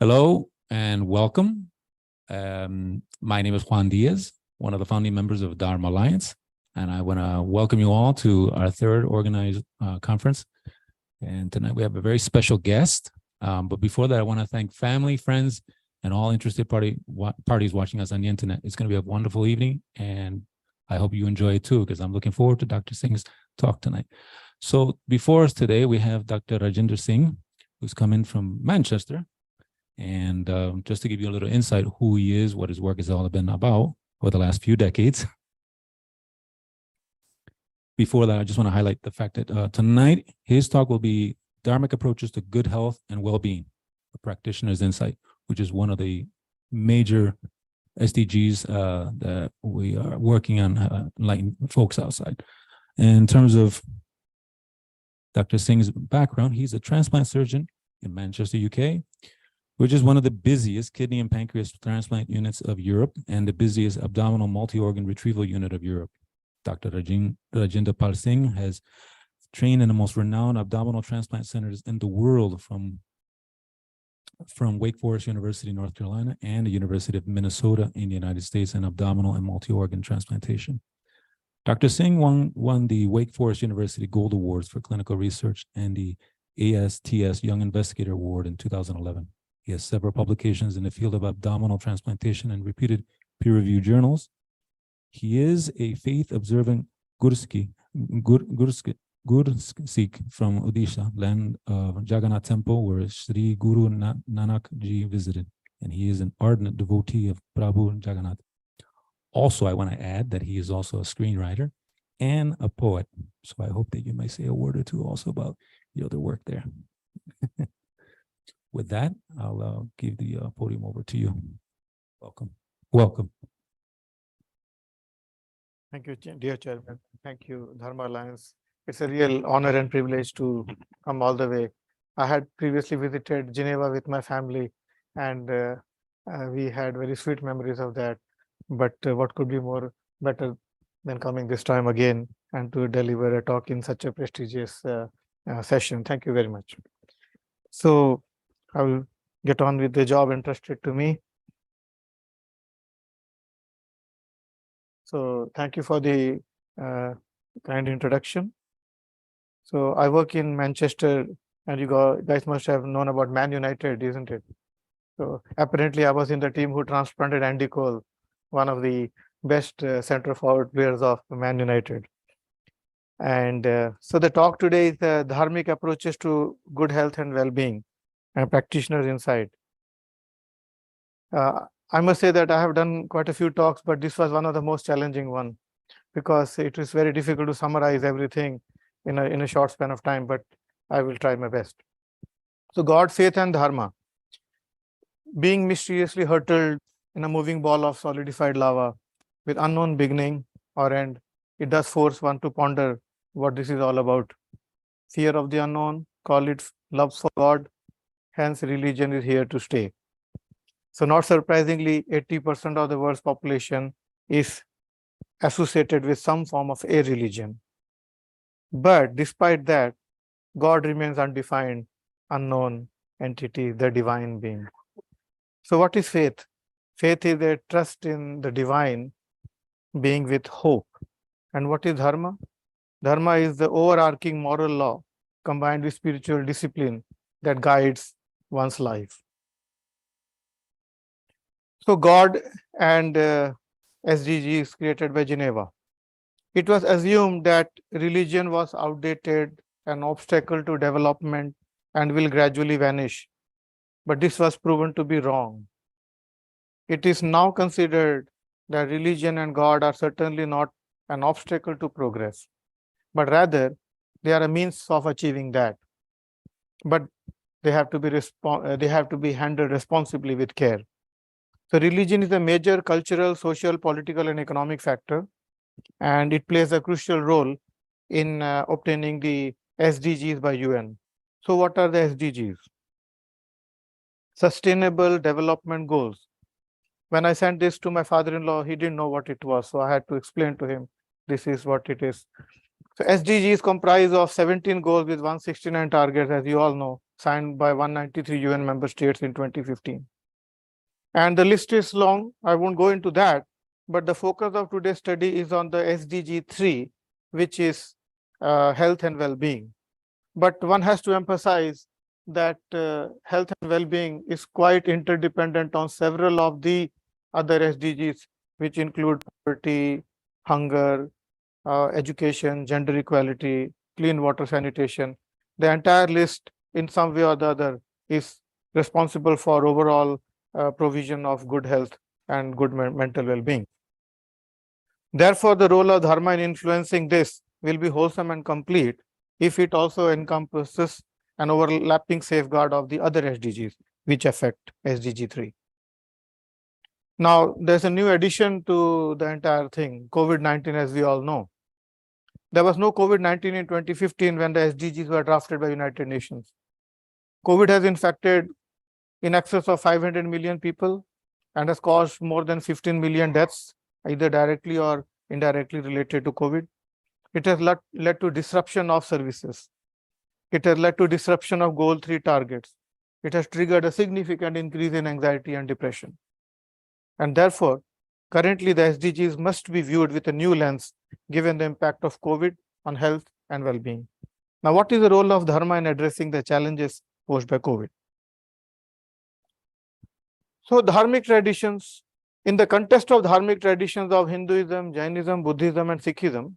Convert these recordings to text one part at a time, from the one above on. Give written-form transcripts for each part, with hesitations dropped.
Hello and welcome. My name is Juan Diaz, one of the founding members of Dharma Alliance, and I want to welcome you all to our third organized conference. And tonight we have a very special guest. But before that, I want to thank family, friends, and all interested parties watching us on the internet. It's going to be a wonderful evening, and I hope you enjoy it too, because I'm looking forward to Dr. Singh's talk tonight. So before us today, we have Dr. Rajinder Singh, who's coming from Manchester. And just to give you a little insight who he is, what his work has all been about over the last few decades. Before that, I just want to highlight the fact that tonight, his talk will be Dharmic Approaches to Good Health and Well-Being, a Practitioner's Insight, which is one of the major SDGs that we are working on enlightening folks outside. In terms of Dr. Singh's background, he's a transplant surgeon in Manchester, UK, which is one of the busiest kidney and pancreas transplant units of Europe and the busiest abdominal multi-organ retrieval unit of Europe. Dr. Rajinder Pal Singh has trained in the most renowned abdominal transplant centers in the world from Wake Forest University, North Carolina, and the University of Minnesota in the United States in abdominal and multi-organ transplantation. Dr. Singh won the Wake Forest University Gold Awards for clinical research and the ASTS Young Investigator Award in 2011. He has several publications in the field of abdominal transplantation and repeated peer-reviewed journals. He is a faith-observant Gursikh from Odisha, land of Jagannath Temple, where Sri Guru Nanak Ji visited, and he is an ardent devotee of Prabhu Jagannath. Also, I want to add that he is also a screenwriter and a poet, so I hope that you may say a word or two also about your other work there. With that, I'll give the podium over to you. Welcome. Welcome. Thank you, dear Chairman. Thank you, Dharma Alliance. It's a real honor and privilege to come all the way. I had previously visited Geneva with my family, and we had very sweet memories of that. But what could be more better than coming this time again and to deliver a talk in such a prestigious session. Thank you very much. So I will get on with the job entrusted to me. So thank you for the kind introduction. So I work in Manchester, and you guys must have known about Man United, isn't it? So apparently I was in the team who transplanted Andy Cole, one of the best center forward players of Man United. And so the talk today is Dharmic Approaches to Good Health and Well-Being and Practitioner's Insight. I must say that I have done quite a few talks, but this was one of the most challenging one because it is very difficult to summarize everything in a short span of time, but I will try my best. So God, faith, and Dharma. Being mysteriously hurtled in a moving ball of solidified lava with unknown beginning or end, it does force one to ponder what this is all about. Fear of the unknown, call it love for God, hence religion is here to stay. So not surprisingly, 80% of the world's population is associated with some form of a religion. But despite that, God remains undefined, unknown entity, the divine being. So what is faith? Faith is a trust in the divine being with hope. And what is Dharma? Dharma is the overarching moral law combined with spiritual discipline that guides one's life. So God and SDGs created by Geneva. It was assumed that religion was outdated, an obstacle to development, and will gradually vanish. But this was proven to be wrong. It is now considered that religion and God are certainly not an obstacle to progress, but rather they are a means of achieving that. But they have to be handled responsibly with care. So religion is a major cultural, social, political, and economic factor, and it plays a crucial role in obtaining the SDGs by UN. So what are the SDGs? Sustainable Development Goals. When I sent this to my father-in-law, he didn't know what it was, so I had to explain to him, this is what it is. So SDGs comprise of 17 goals with 169 targets, as you all know, signed by 193 UN member states in 2015. And the list is long. I won't go into that, but the focus of today's study is on the SDG 3, which is health and well-being. But one has to emphasize that health and well-being is quite interdependent on several of the other SDGs, which include poverty, hunger, education, gender equality, clean water, sanitation. The entire list, in some way or the other, is responsible for overall provision of good health and good mental well-being. Therefore, the role of Dharma in influencing this will be wholesome and complete if it also encompasses an overlapping safeguard of the other SDGs which affect SDG 3. Now, there's a new addition to the entire thing, COVID-19, as we all know. There was no COVID-19 in 2015 when the SDGs were drafted by United Nations. COVID has infected in excess of 500 million people and has caused more than 15 million deaths, either directly or indirectly related to COVID. It has led to disruption of services. It has led to disruption of goal 3 targets. It has triggered a significant increase in anxiety and depression. And therefore, currently the SDGs must be viewed with a new lens, given the impact of COVID on health and well-being. Now, what is the role of Dharma in addressing the challenges posed by COVID? So, Dharmic traditions, in the context of Dharmic traditions of Hinduism, Jainism, Buddhism, and Sikhism,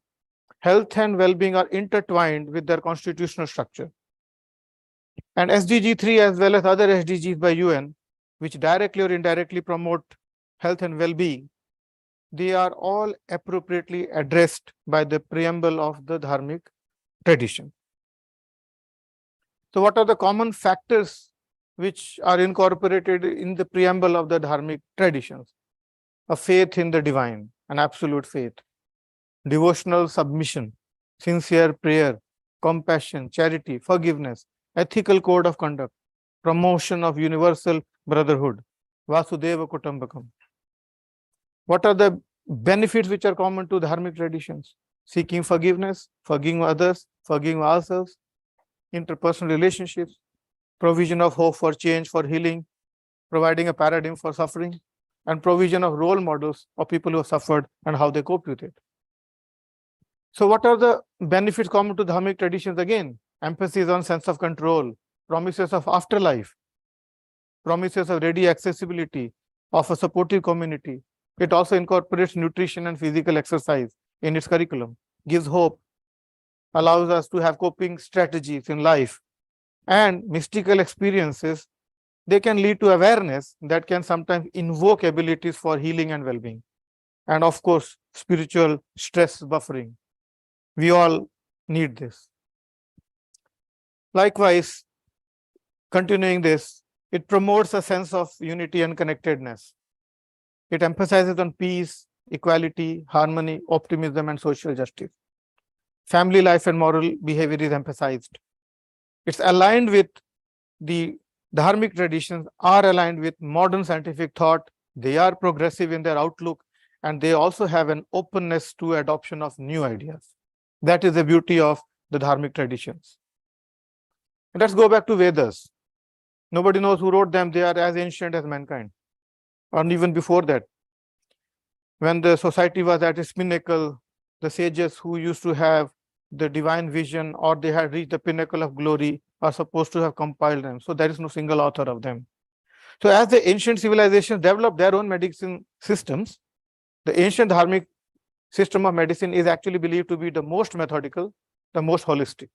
health and well-being are intertwined with their constitutional structure. And SDG 3, as well as other SDGs by UN, which directly or indirectly promote health and well-being, they are all appropriately addressed by the preamble of the Dharmic tradition. So what are the common factors which are incorporated in the preamble of the Dharmic traditions? A faith in the divine, an absolute faith, devotional submission, sincere prayer, compassion, charity, forgiveness, ethical code of conduct, promotion of universal brotherhood, Vasudeva Kutumbakam. What are the benefits which are common to Dharmic traditions? Seeking forgiveness, forgiving others, forgiving ourselves, interpersonal relationships, provision of hope for change, for healing, providing a paradigm for suffering, and provision of role models of people who have suffered and how they cope with it. So what are the benefits common to Dharmic traditions? Again, emphasis on sense of control, promises of afterlife, promises of ready accessibility, of a supportive community. It also incorporates nutrition and physical exercise in its curriculum, gives hope, allows us to have coping strategies in life, and mystical experiences. They can lead to awareness that can sometimes invoke abilities for healing and well-being. And of course, spiritual stress buffering. We all need this. Likewise, continuing this, it promotes a sense of unity and connectedness. It emphasizes on peace, equality, harmony, optimism, and social justice. Family life and moral behavior is emphasized. It's aligned with the Dharmic traditions, are aligned with modern scientific thought. They are progressive in their outlook, and they also have an openness to adoption of new ideas. That is the beauty of the Dharmic traditions. And let's go back to Vedas. Nobody knows who wrote them. They are as ancient as mankind, or even before that. When the society was at its pinnacle, the sages who used to have the divine vision or they had reached the pinnacle of glory are supposed to have compiled them. So there is no single author of them. So as the ancient civilizations developed their own medicine systems, the ancient Dharmic system of medicine is actually believed to be the most methodical, the most holistic.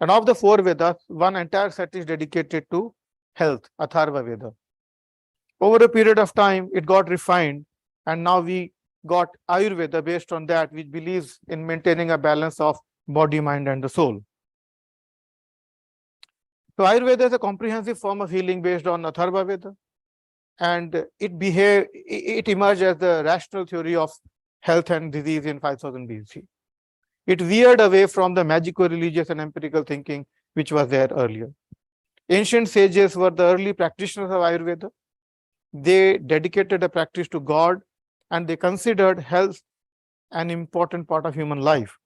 And of the 4 Vedas, one entire set is dedicated to health, Atharva Veda. Over a period of time, it got refined, and now we got Ayurveda based on that, which believes in maintaining a balance of body, mind, and the soul. So Ayurveda is a comprehensive form of healing based on Atharva Veda, and it emerged as the rational theory of health and disease in 5000 BC. It veered away from the magico-religious and empirical thinking which was there earlier. Ancient sages were the early practitioners of Ayurveda. They dedicated a practice to God, and they considered health an important part of human life.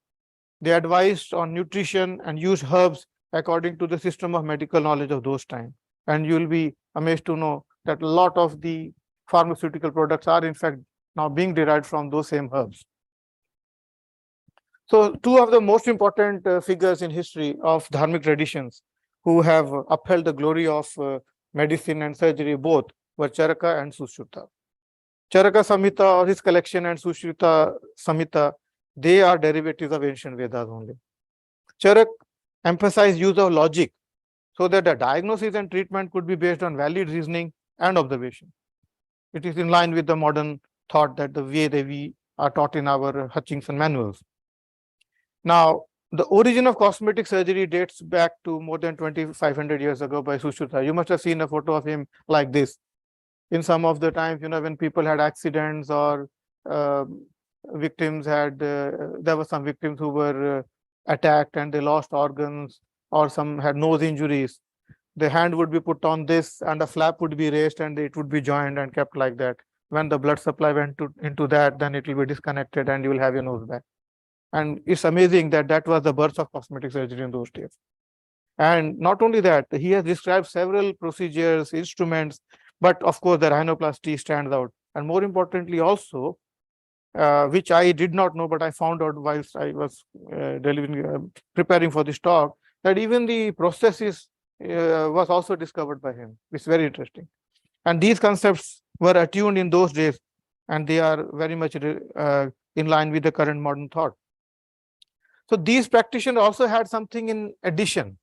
They advised on nutrition and used herbs according to the system of medical knowledge of those times. And you'll be amazed to know that a lot of the pharmaceutical products are in fact now being derived from those same herbs. So two of the most important figures in history of Dharmic traditions who have upheld the glory of medicine and surgery both were Charaka and Sushruta. Charaka Samhita or his collection and Sushruta Samhita, they are derivatives of ancient Vedas only. Charak emphasized use of logic so that the diagnosis and treatment could be based on valid reasoning and observation. It is in line with the modern thought that the way that we are taught in our Hutchinson manuals. Now, the origin of cosmetic surgery dates back to more than 2,500 years ago by Sushruta. You must have seen a photo of him like this. In some of the times, when people had accidents or victims had, there were some victims who were attacked and they lost organs, or some had nose injuries. The hand would be put on this and the flap would be raised and it would be joined and kept like that. When the blood supply went into that, then it will be disconnected and you will have your nose back. And it's amazing that that was the birth of cosmetic surgery in those days. And not only that, he has described several procedures, instruments, but of course the rhinoplasty stands out. And more importantly also, which I did not know, but I found out whilst I was preparing for this talk, that even the prosthesis was also discovered by him. It's very interesting. And these concepts were attuned in those days, and they are very much in line with the current modern thought. So these practitioners also had something in addition.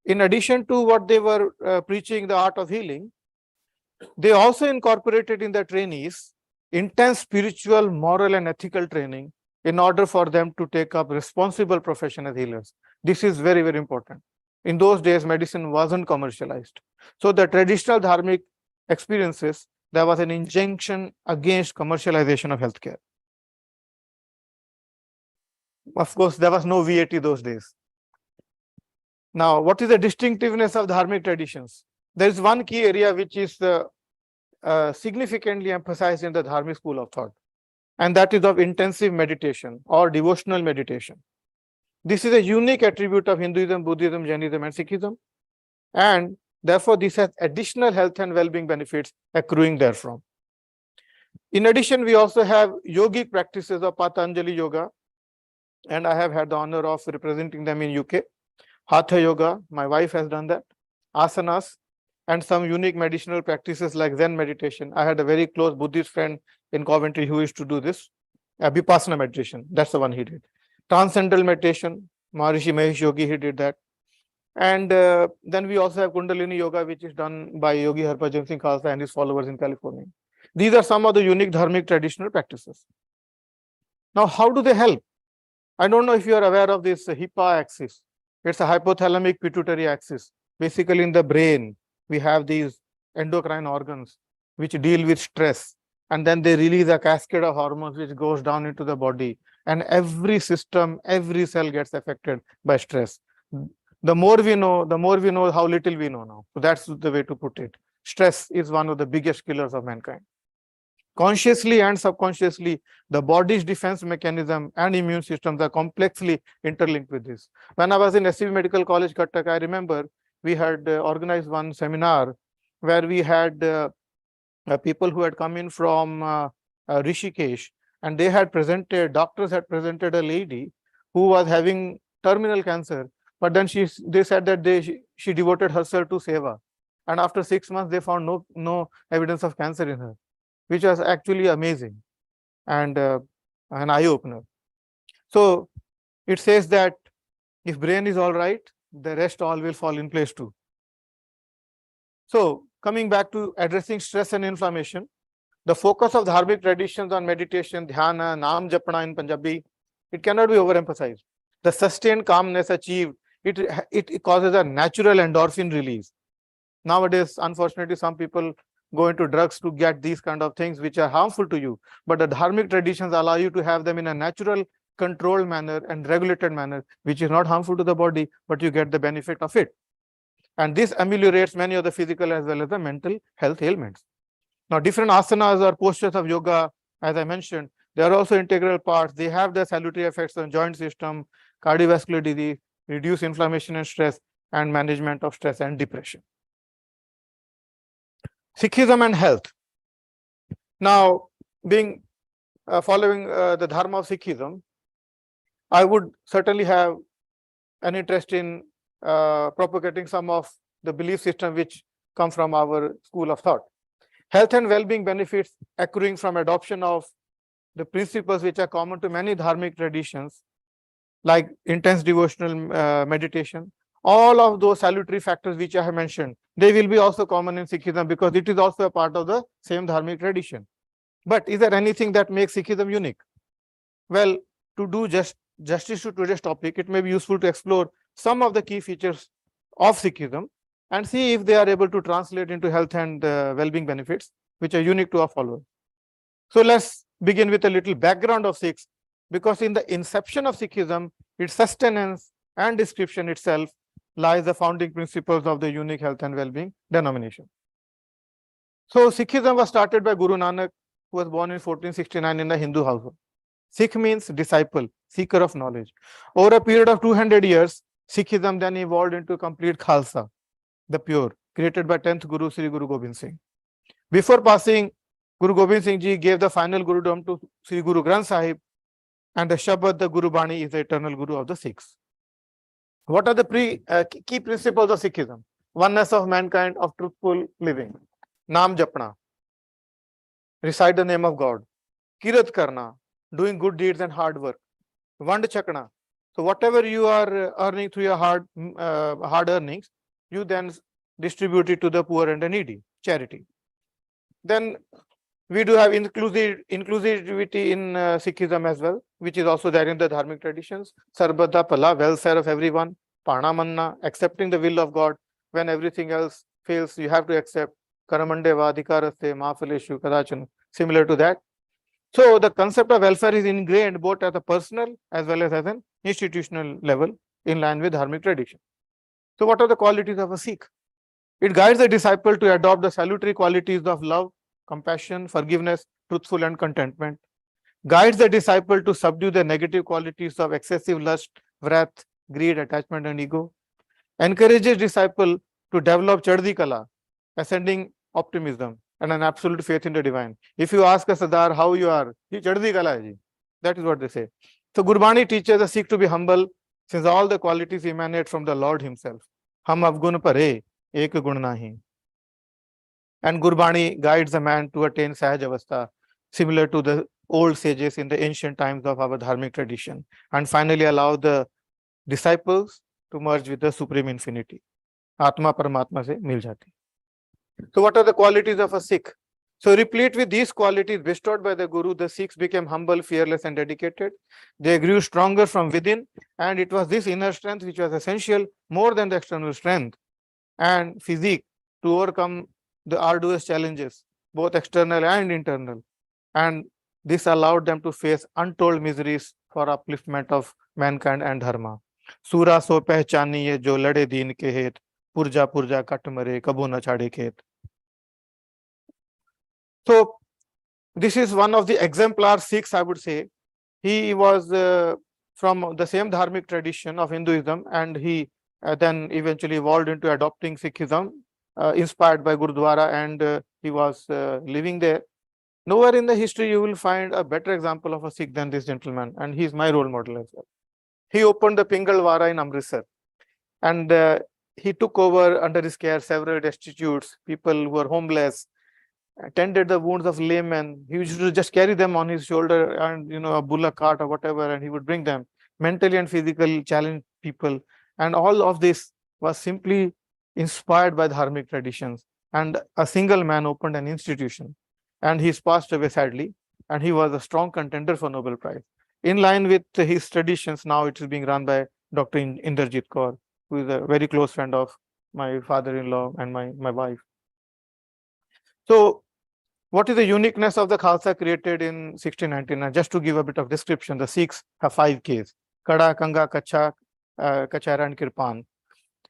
In addition to what they were preaching, the art of healing, they also incorporated in their trainees intense spiritual, moral, and ethical training in order for them to take up responsible profession as healers. This is very, very important. In those days, medicine wasn't commercialized. So the traditional Dharmic experiences, there was an injunction against commercialization of healthcare. Of course, there was no VAT those days. Now, what is the distinctiveness of Dharmic traditions? There is one key area which is significantly emphasized in the Dharmic school of thought, and that is of intensive meditation or devotional meditation. This is a unique attribute of Hinduism, Buddhism, Jainism, and Sikhism, and therefore this has additional health and well-being benefits accruing therefrom. In addition, we also have yogic practices of Patanjali Yoga, and I have had the honor of representing them in UK. Hatha Yoga, my wife has done that. Asanas, and some unique medicinal practices like Zen meditation. I had a very close Buddhist friend in Coventry who used to do this. Vipassana meditation, that's the one he did. Transcendental meditation, Maharishi Mahesh Yogi, he did that. And then we also have Kundalini Yoga, which is done by Yogi Harbhajan Singh Khalsa and his followers in California. These are some of the unique Dharmic traditional practices. Now, how do they help? I don't know if you are aware of this HIPAA axis. It's a hypothalamic pituitary axis. Basically, in the brain, we have these endocrine organs which deal with stress, and then they release a cascade of hormones which goes down into the body, and every system, every cell gets affected by stress. The more we know how little we know now. So that's the way to put it. Stress is one of the biggest killers of mankind. Consciously and subconsciously, the body's defense mechanism and immune systems are complexly interlinked with this. When I was in SCV Medical College, Cuttack, I remember we had organized one seminar where we had people who had come in from Rishikesh, and they had presented, doctors had presented a lady who was having terminal cancer, but then they said that she devoted herself to seva. And after 6 months, they found no evidence of cancer in her, which was actually amazing and an eye-opener. So it says that if brain is all right, the rest all will fall in place too. So coming back to addressing stress and inflammation, the focus of Dharmic traditions on meditation, dhyana, naam japana in Punjabi, it cannot be overemphasized. The sustained calmness achieved, it causes a natural endorphin release. Nowadays, unfortunately, some people go into drugs to get these kind of things which are harmful to you. But the Dharmic traditions allow you to have them in a natural, controlled manner and regulated manner, which is not harmful to the body, but you get the benefit of it. And this ameliorates many of the physical as well as the mental health ailments. Now, different asanas or postures of yoga, as I mentioned, they are also integral parts. They have the salutary effects on joint system, cardiovascular disease, reduce inflammation and stress, and management of stress and depression. Sikhism and health. Now, being following the Dharma of Sikhism, I would certainly have an interest in propagating some of the belief system which come from our school of thought. Health and well-being benefits accruing from adoption of the principles which are common to many dharmic traditions, like intense devotional meditation. All of those salutary factors which I have mentioned, they will be also common in Sikhism because it is also a part of the same dharmic tradition. But is there anything that makes Sikhism unique? Well, to do justice to today's topic, it may be useful to explore some of the key features of Sikhism and see if they are able to translate into health and well-being benefits, which are unique to our followers. So let's begin with a little background of Sikhs, because in the inception of Sikhism, its sustenance and description itself lies the founding principles of the unique health and well-being denomination. So Sikhism was started by Guru Nanak, who was born in 1469 in a Hindu household. Sikh means disciple, seeker of knowledge. Over a period of 200 years, Sikhism then evolved into complete Khalsa, the pure, created by 10th Guru Sri Guru Gobind Singh. Before passing, Guru Gobind Singh Ji gave the final Gurudom to Sri Guru Granth Sahib, and the Shabad, the Guru Bani, is the eternal Guru of the Sikhs. What are the key principles of Sikhism? Oneness of mankind, of truthful living. Naam Japna, recite the name of God. Kirat Karna, doing good deeds and hard work. Vand Chakna, so whatever you are earning through your hard earnings, you then distribute it to the poor and the needy, charity. Then we do have inclusivity in Sikhism as well, which is also there in the Dharmic traditions. Sarbada Pala, welfare of everyone. Pana Manna, accepting the will of God. When everything else fails, you have to accept. Karamande Vadikaraste, Mafaleshu, Kadachan, similar to that. So the concept of welfare is ingrained both at a personal as well as an institutional level in line with Dharmic tradition. So what are the qualities of a Sikh? It guides the disciple to adopt the salutary qualities of love, compassion, forgiveness, truthful and contentment. Guides the disciple to subdue the negative qualities of excessive lust, wrath, greed, attachment and ego. Encourages disciple to develop Chaddi Kala, ascending optimism and an absolute faith in the divine. If you ask a Sadar how you are, he Chaddi Kala hai ji. That is what they say. So Gurbani teaches the Sikh to be humble, since all the qualities emanate from the Lord himself. Hum avgun pare, ek gun nahi. And Gurbani guides a man to attain Sahaj Avastha, similar to the old sages in the ancient times of our Dharmic tradition. And finally allow the disciples to merge with the Supreme Infinity. Atma Paramatma se mil jati. So what are the qualities of a Sikh? So replete with these qualities bestowed by the Guru, the Sikhs became humble, fearless and dedicated. They grew stronger from within, and it was this inner strength which was essential more than the external strength and physique to overcome the arduous challenges, both external and internal. And this allowed them to face untold miseries for upliftment of mankind and dharma. Sura so pehchaniye jo lade deen ke het, purja purja kat mare, kabu na chade khet. So this is one of the exemplar Sikhs, I would say. He was from the same Dharmic tradition of Hinduism, and he then eventually evolved into adopting Sikhism, inspired by Gurudwara, and he was living there. Nowhere in the history you will find a better example of a Sikh than this gentleman, and he is my role model as well. He opened the Pingalwara in Amritsar, and he took over under his care several destitutes, people who were homeless, tended the wounds of laymen. He used to just carry them on his shoulder and a bullock cart or whatever, and he would bring them. Mentally and physically challenged people, and all of this was simply inspired by Dharmic traditions. And a single man opened an institution, and he's passed away sadly, and he was a strong contender for Nobel Prize. In line with his traditions, now it is being run by Dr. Inderjit Kaur, who is a very close friend of my father-in-law and my wife. So what is the uniqueness of the Khalsa created in 1699? Just to give a bit of description, the Sikhs have 5 Ks: Kada, Kanga, Kacha, Kachara and Kirpan,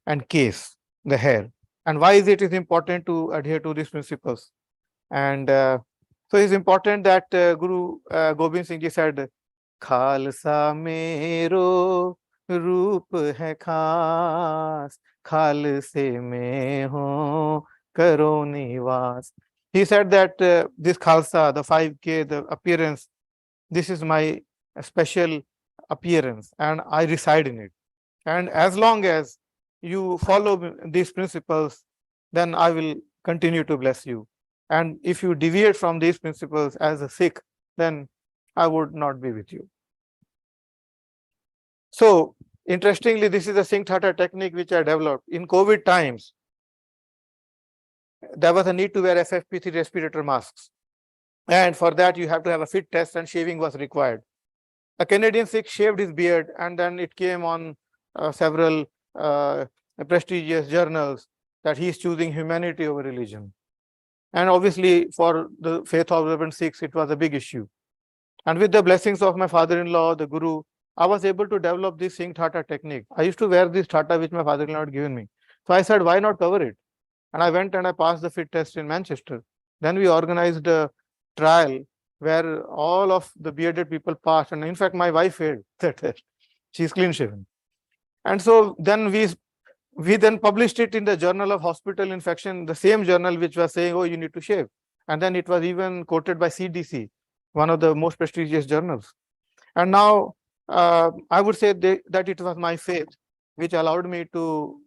and Kes, the hair. And why is it important to adhere to these principles? And so it's important that Guru Gobind Singh Ji said, Khalsa mero रूप है खास, खालसे में हो करो निवास. He said that this Khalsa, the 5K, the appearance, this is my special appearance and I reside in it. And as long as you follow these principles, then I will continue to bless you. And if you deviate from these principles as a Sikh, then I would not be with you. So, interestingly, this is a Singh Thata technique which I developed. In COVID times, there was a need to wear FFP3 respirator masks. And for that, you have to have a fit test and shaving was required. A Canadian Sikh shaved his beard and then it came on several prestigious journals that he is choosing humanity over religion. And obviously, for the faith observant Sikhs, it was a big issue. And with the blessings of my father-in-law, the Guru, I was able to develop this Singh Thata technique. I used to wear this Thata which my father-in-law had given me. So I said, why not cover it? And I went and I passed the fit test in Manchester. Then we organized a trial where all of the bearded people passed. And in fact, my wife failed that test. She's clean shaven. And so then we then published it in the Journal of Hospital Infection, the same journal which was saying, oh, you need to shave. And then it was even quoted by CDC, one of the most prestigious journals. And now I would say that it was my faith which allowed me to,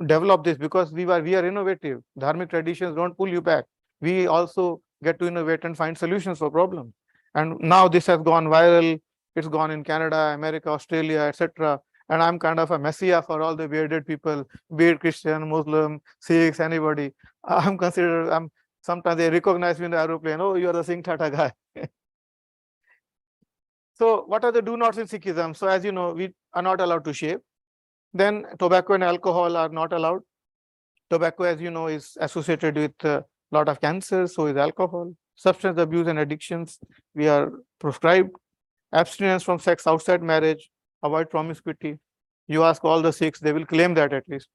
develop this, because we are innovative. Dharmic traditions don't pull you back. We also get to innovate and find solutions for problems. And now this has gone viral. It's gone in Canada, America, Australia, etc. And I'm kind of a messiah for all the bearded people, be it Christian, Muslim, Sikhs, anybody. Sometimes they recognize me in the aeroplane. Oh, you're the Singh Thata guy. So what are the do-nots in Sikhism? So as you know, we are not allowed to shave. Then tobacco and alcohol are not allowed. Tobacco, as you know, is associated with a lot of cancer, so is alcohol. Substance abuse and addictions, we are prescribed. Abstinence from sex outside marriage, avoid promiscuity. You ask all the Sikhs, they will claim that at least.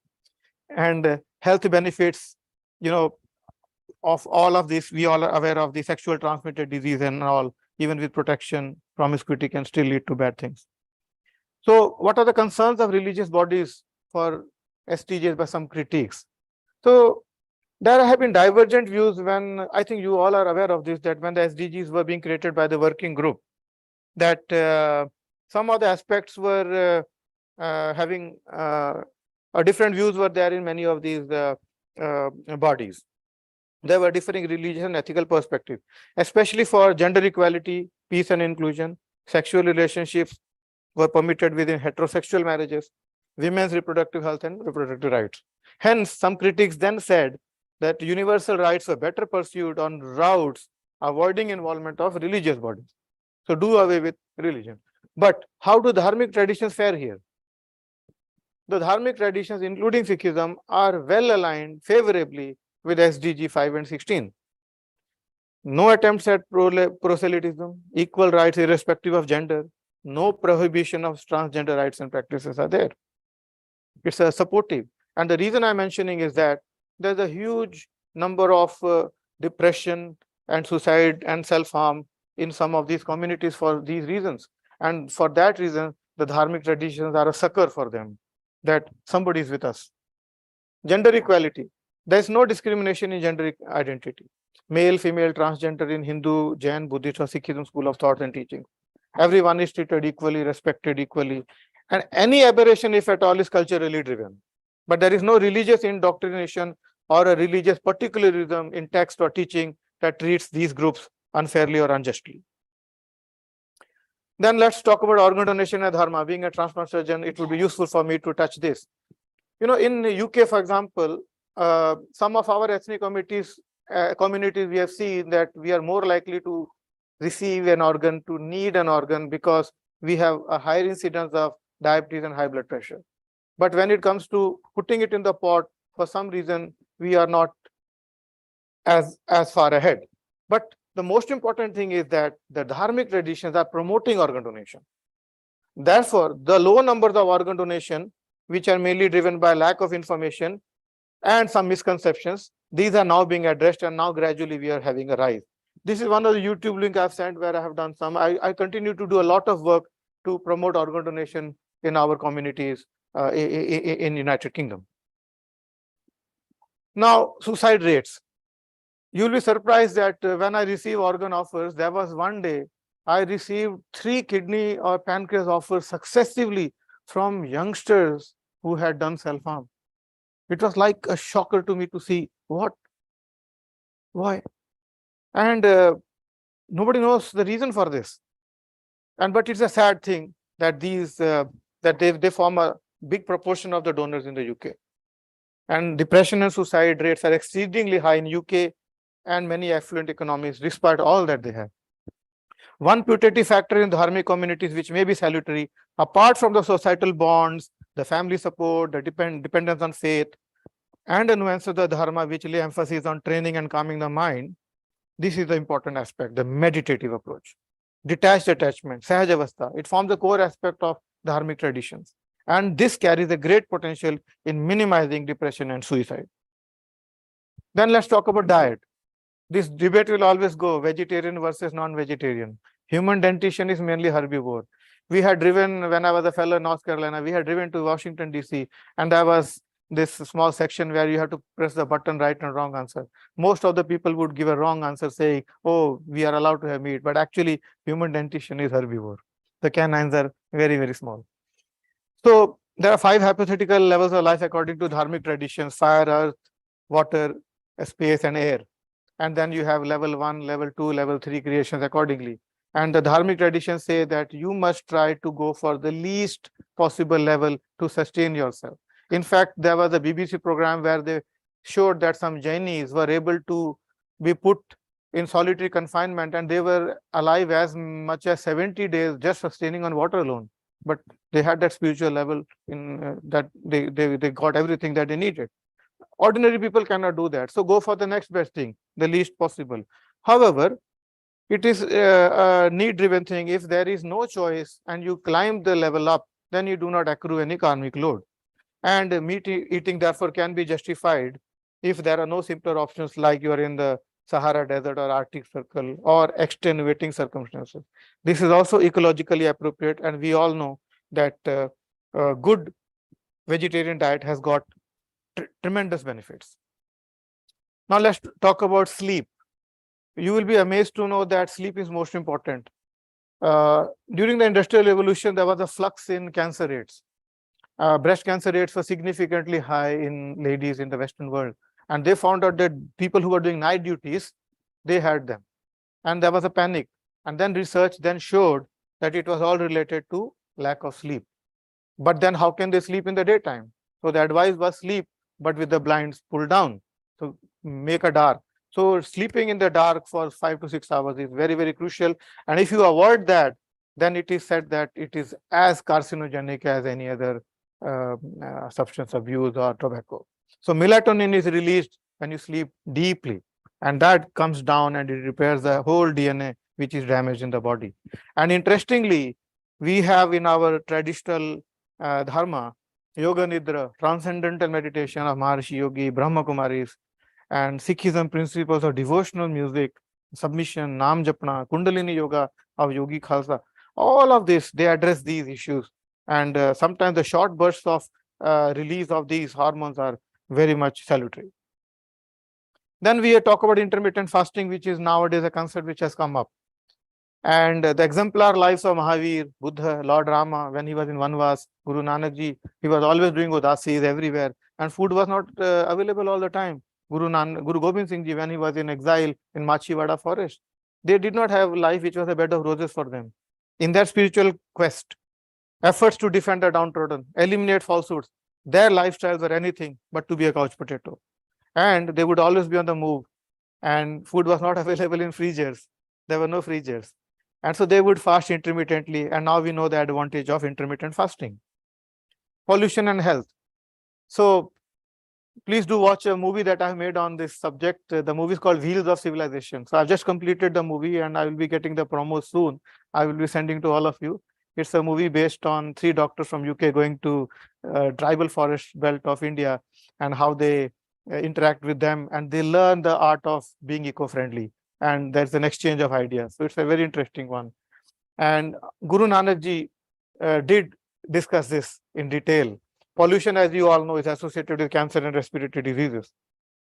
And health benefits, of all of this, we all are aware of the sexual transmitted disease and all. Even with protection, promiscuity can still lead to bad things. So what are the concerns of religious bodies for STJs by some critiques? So there have been divergent views when, I think you all are aware of this, that when the SDGs were being created by the working group, that some of the aspects were having different views were there in many of these bodies. There were differing religious and ethical perspectives, especially for gender equality, peace and inclusion, sexual relationships were permitted within heterosexual marriages, women's reproductive health and reproductive rights. Hence, some critics then said that universal rights were better pursued on routes avoiding involvement of religious bodies. So do away with religion. But how do Dharmic traditions fare here? The Dharmic traditions, including Sikhism, are well aligned favorably with SDG 5 and 16. No attempts at proselytism, equal rights irrespective of gender, no prohibition of transgender rights and practices are there. It's a supportive. And the reason I'm mentioning is that there's a huge number of depression and suicide and self-harm in some of these communities for these reasons. And for that reason, the Dharmic traditions are a succor for them, that somebody is with us. Gender equality. There's no discrimination in gender identity. Male, female, transgender in Hindu, Jain, Buddhist or Sikhism school of thought and teaching. Everyone is treated equally, respected equally. And any aberration, if at all, is culturally driven. But there is no religious indoctrination or a religious particularism in text or teaching that treats these groups unfairly or unjustly. Then let's talk about organ donation and dharma. Being a transplant surgeon, it would be useful for me to touch this. In the UK, for example, some of our ethnic communities, we have seen that we are more likely to receive an organ, to need an organ, because we have a higher incidence of diabetes and high blood pressure. But when it comes to putting it in the pot, for some reason, we are not as far ahead. But the most important thing is that the Dharmic traditions are promoting organ donation. Therefore, the low numbers of organ donation, which are mainly driven by lack of information and some misconceptions, these are now being addressed, and now gradually we are having a rise. This is one of the YouTube links I've sent where I have done some. I continue to do a lot of work to promote organ donation in our communities in United Kingdom. Now, suicide rates. You'll be surprised that when I receive organ offers, there was one day I received 3 kidney or pancreas offers successively from youngsters who had done self-harm. It was like a shocker to me to see what, why, and nobody knows the reason for this. And but it's a sad thing that these that they form a big proportion of the donors in the UK. And depression and suicide rates are exceedingly high in UK and many affluent economies, despite all that they have. One putative factor in Dharmic communities, which may be salutary, apart from the societal bonds, the family support, the dependence on faith, and the nuance of the Dharma, which lay emphasis on training and calming the mind, this is the important aspect, the meditative approach. Detached attachment, Sahajavastha, it forms the core aspect of Dharmic traditions. And this carries a great potential in minimizing depression and suicide. Then let's talk about diet. This debate will always go vegetarian versus non-vegetarian. Human dentition is mainly herbivore. We had driven, when I was a fellow in North Carolina, we had driven to Washington, D.C., and there was this small section where you have to press the button right and wrong answer. Most of the people would give a wrong answer saying, oh, we are allowed to have meat, but actually human dentition is herbivore. The canines are very, very small. So there are 5 hypothetical levels of life according to Dharmic traditions: fire, earth, water, space, and air. And then you have level 1, level 2, level 3 creations accordingly. And the Dharmic traditions say that you must try to go for the least possible level to sustain yourself. In fact, there was a BBC program where they showed that some Jainis were able to be put in solitary confinement, and they were alive as much as 70 days just sustaining on water alone. But they had that spiritual level in that they got everything that they needed. Ordinary people cannot do that. So go for the next best thing, the least possible. However, it is a need-driven thing. If there is no choice and you climb the level up, then you do not accrue any karmic load. And meat eating, therefore, can be justified if there are no simpler options, like you are in the Sahara Desert or Arctic Circle or extenuating circumstances. This is also ecologically appropriate, and we all know that a good vegetarian diet has got tremendous benefits. Now let's talk about sleep. You will be amazed to know that sleep is most important. During the Industrial Revolution, there was a flux in cancer rates. Breast cancer rates were significantly high in ladies in the Western world. And they found out that people who were doing night duties, they had them. And there was a panic. And then research then showed that it was all related to lack of sleep. But then how can they sleep in the daytime? So the advice was sleep, but with the blinds pulled down. So make a dark. So sleeping in the dark for 5 to 6 hours is very, very crucial. And if you avoid that, then it is said that it is as carcinogenic as any other substance abuse or tobacco. So melatonin is released when you sleep deeply, and that comes down and it repairs the whole DNA which is damaged in the body. And interestingly, we have in our traditional Dharma, Yoga Nidra, transcendental meditation of Maharshi Yogi, Brahma Kumaris, and Sikhism principles of devotional music, submission, Nam Japna, Kundalini Yoga of Yogi Khalsa. All of this, they address these issues. And sometimes the short bursts of release of these hormones are very much salutary. Then we talk about intermittent fasting, which is nowadays a concept which has come up. And the exemplar lives of Mahavir, Buddha, Lord Rama, when he was in Vanvas, Guru Nanak Ji, he was always doing udasis everywhere. And food was not available all the time. Guru Gobind Singh Ji, when he was in exile in Machiwada forest, they did not have life which was a bed of roses for them. In their spiritual quest, efforts to defend the downtrodden, eliminate falsehoods, their lifestyles were anything but to be a couch potato. And they would always be on the move. And food was not available in freezers. There were no freezers. And so they would fast intermittently. And now we know the advantage of intermittent fasting. Pollution and health. So please do watch a movie that I've made on this subject. The movie is called Wheels of Civilization. So I've just completed the movie and I will be getting the promo soon. I will be sending to all of you. It's a movie based on 3 doctors from UK going to tribal forest belt of India and how they interact with them, and they learn the art of being eco-friendly. And there's an exchange of ideas. So it's a very interesting one. And Guru Nanak Ji did discuss this in detail. Pollution, as you all know, is associated with cancer and respiratory diseases.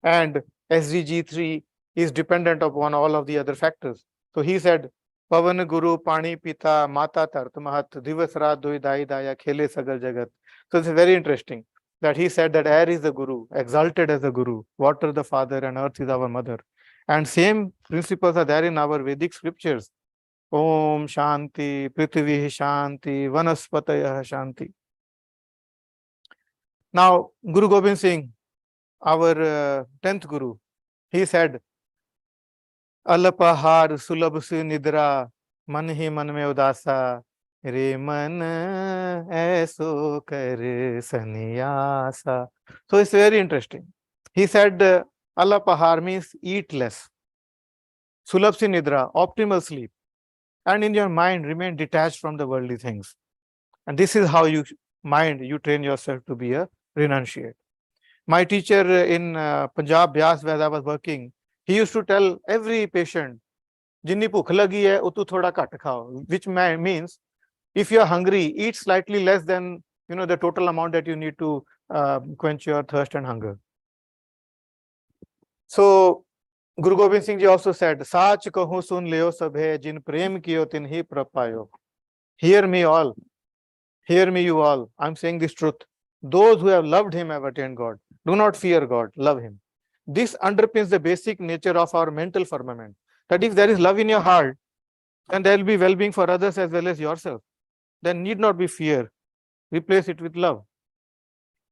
And SDG 3 is dependent upon all of the other factors. So he said, Pavan Guru, Pani Pita, Mata Tart, Mahat, Divas Raat Doi Dai Daya, Khele Sagal Jagat. So it's very interesting that he said that air is the Guru, exalted as the Guru, water the Father, and earth is our mother. And same principles are there in our Vedic scriptures. Om Shanti, Prithvi Shanti, Vanaspataya Shanti. Now, Guru Gobind Singh, our 10th Guru, he said, Alapahar sulabh se nidra, man hi man mein udasa, re man aisa kar sannyasa. So it's very interesting. He said, Alapahar means eat less. Sulabh se nidra, optimal sleep. And in your mind, remain detached from the worldly things. And this is how you train yourself to be a renunciate. My teacher in Punjab, Bias, where I was working, he used to tell every patient, "Jinni bhukh lagi hai, utu thoda ghat khao," which means if you are hungry, eat slightly less than the total amount that you need to quench your thirst and hunger. So Guru Gobind Singh Ji also said, "Sach kahu sun leo sabhe, jin prem kiyo tin hi prapayo." Hear me all. Hear me, you all. I'm saying this truth. Those who have loved him have attained God. Do not fear God, love him. This underpins the basic nature of our mental firmament. That if there is love in your heart, then there will be well-being for others as well as yourself. There need not be fear. Replace it with love.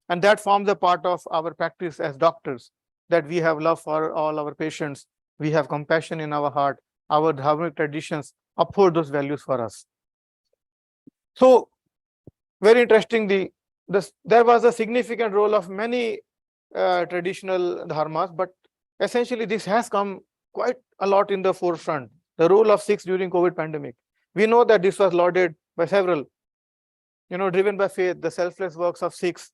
And that forms a part of our practice as doctors, that we have love for all our patients. We have compassion in our heart. Our Dharmic traditions uphold those values for us. So, very interesting, there was a significant role of many traditional dharmas, but essentially this has come quite a lot in the forefront. The role of Sikhs during COVID pandemic. We know that this was lauded by several, driven by faith, the selfless works of Sikhs,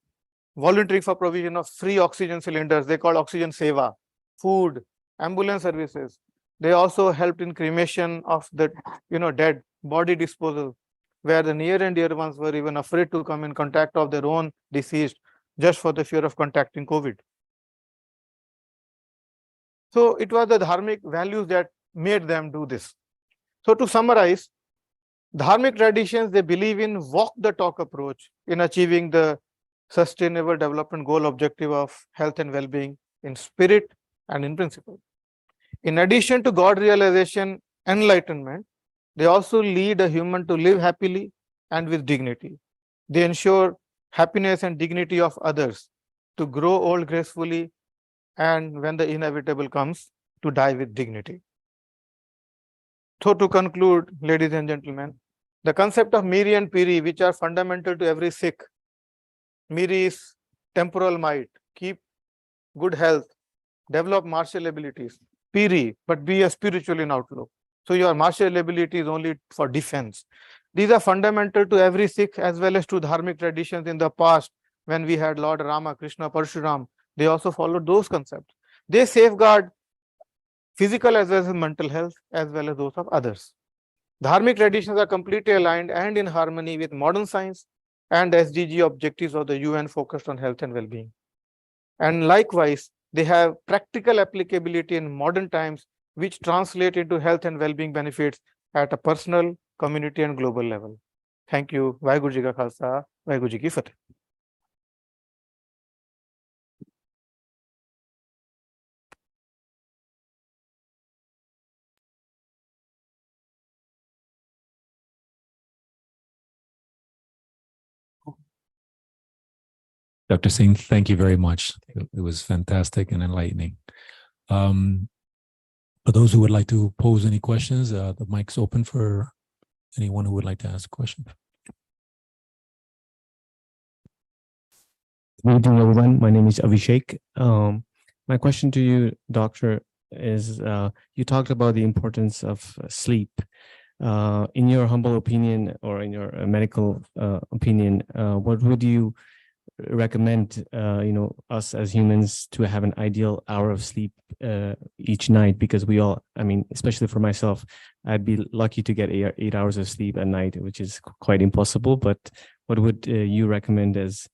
volunteering for provision of free oxygen cylinders, they call oxygen seva, food, ambulance services. They also helped in cremation of the dead, body disposal, where the near and dear ones were even afraid to come in contact of their own deceased just for the fear of contacting COVID. So it was the Dharmic values that made them do this. So to summarize, Dharmic traditions, they believe in walk the talk approach in achieving the sustainable development goal objective of health and well-being in spirit and in principle. In addition to God realization, enlightenment, they also lead a human to live happily and with dignity. They ensure happiness and dignity of others, to grow old gracefully, and when the inevitable comes, to die with dignity. So to conclude, ladies and gentlemen, the concept of Miri and Piri, which are fundamental to every Sikh. Miri is temporal might, keep good health, develop martial abilities. Piri, but be a spiritual in outlook. So your martial ability is only for defense. These are fundamental to every Sikh as well as to Dharmic traditions in the past. When we had Lord Rama, Krishna, Parshuram, they also followed those concepts. They safeguard physical as well as mental health as well as those of others. Dharmic traditions are completely aligned and in harmony with modern science and SDG objectives of the UN focused on health and well-being. And likewise, they have practical applicability in modern times, which translate into health and well-being benefits at a personal, community, and global level. Thank you. Vaheguru Ji Ka Khalsa, Vaheguru Ji Ki Fateh. Dr. Singh, thank you very much. It was fantastic and enlightening. For those who would like to pose any questions, the mic's open for anyone who would like to ask a question. Good evening, everyone. My name is Abhishek. My question to you, Doctor, is you talked about the importance of sleep. In your humble opinion, or in your medical opinion, what would you recommend us as humans to have an ideal hour of sleep each night? Because we all, especially for myself, I'd be lucky to get 8 hours of sleep at night, which is quite impossible, but what would you recommend as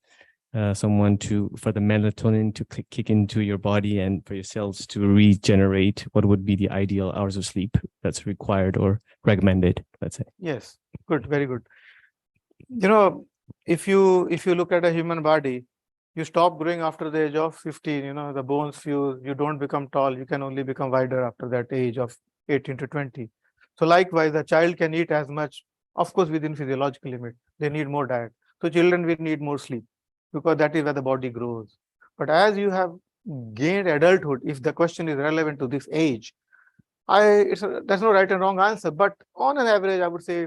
someone for the melatonin to kick into your body and for your cells to regenerate? What would be the ideal hours of sleep that's required or recommended, let's say? Yes, good, very good. You know, if you look at a human body, you stop growing after the age of 15, you know, the bones fuse, you don't become tall, you can only become wider after that age of 18 to 20. So likewise, the child can eat as much, of course, within physiological limit. They need more diet. So children will need more sleep because that is where the body grows. But as you have gained adulthood, if the question is relevant to this age, there's no right and wrong answer, but on an average, I would say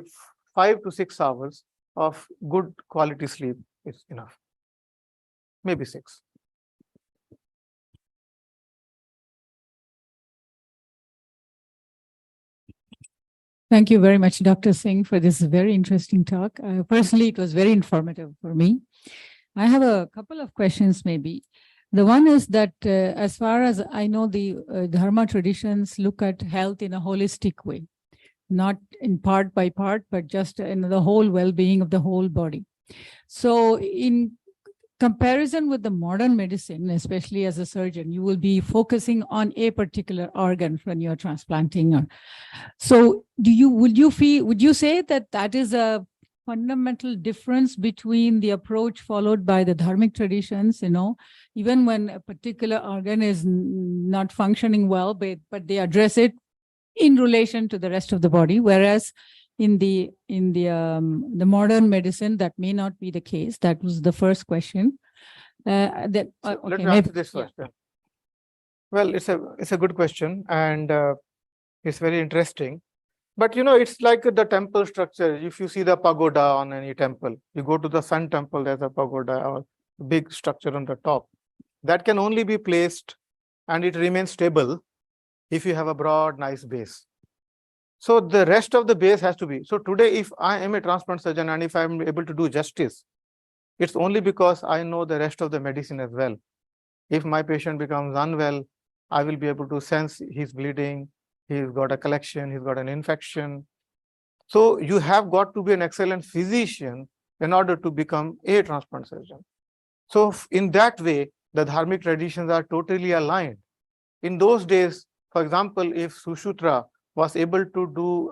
5 to 6 hours of good quality sleep is enough. Maybe 6. Thank you very much, Dr. Singh, for this very interesting talk. Personally, it was very informative for me. I have a couple of questions maybe. The one is that as far as I know, the Dharma traditions look at health in a holistic way, not in part by part, but just in the whole well-being of the whole body. So in comparison with the modern medicine, especially as a surgeon, you will be focusing on a particular organ when you're transplanting. So would you say that that is a fundamental difference between the approach followed by the Dharmic traditions, you know, even when a particular organ is not functioning well, but they address it in relation to the rest of the body, whereas in the modern medicine, that may not be the case. That was the first question. Let me answer this first. Yeah. Well, it's a good question, and it's very interesting. But you know, it's like the temple structure. If you see the pagoda on any temple, you go to the Sun Temple, there's a pagoda or big structure on the top. That can only be placed and it remains stable if you have a broad, nice base. So the rest of the base has to be. So today, if I am a transplant surgeon and if I'm able to do justice, it's only because I know the rest of the medicine as well. If my patient becomes unwell, I will be able to sense he's bleeding, he's got a collection, he's got an infection. So you have got to be an excellent physician in order to become a transplant surgeon. So in that way, the Dharmic traditions are totally aligned. In those days, for example, if Sushruta was able to do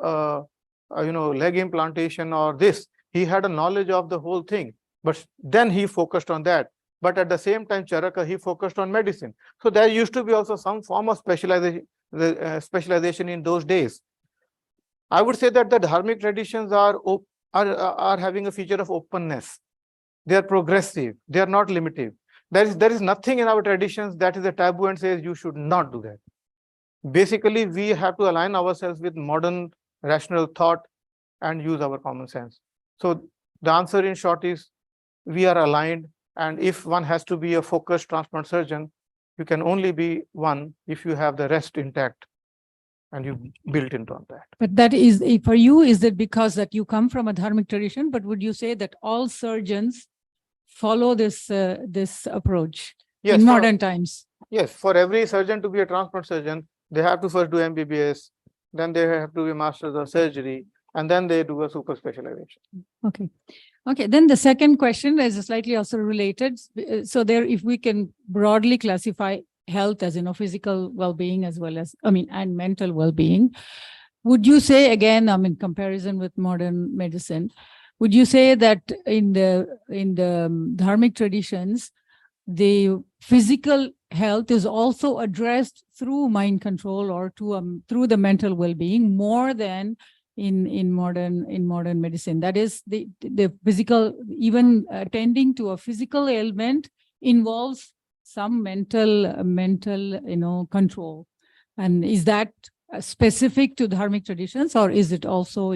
leg implantation or this, he had a knowledge of the whole thing, but then he focused on that. But at the same time, Charaka, he focused on medicine. So there used to be also some form of specialization in those days. I would say that the Dharmic traditions are having a feature of openness. They are progressive. They are not limited. There is nothing in our traditions that is a taboo and says you should not do that. Basically, we have to align ourselves with modern rational thought and use our common sense. So the answer in short is we are aligned. And if one has to be a focused transplant surgeon, you can only be one if you have the rest intact and you built into that. But that is, for you, is it because that you come from a Dharmic tradition? But would you say that all surgeons follow this approach in modern times? Yes, for every surgeon to be a transplant surgeon, they have to first do MBBS, then they have to be masters of surgery, and then they do a super specialization. Okay, then the second question is slightly also related. So there, if we can broadly classify health as, physical well-being as well as, and mental well-being, would you say, again, in comparison with modern medicine, would you say that in the Dharmic traditions, the physical health is also addressed through mind control or through the mental well-being more than in modern medicine? That is, the physical, even attending to a physical ailment involves some mental control. And is that specific to Dharmic traditions, or is it also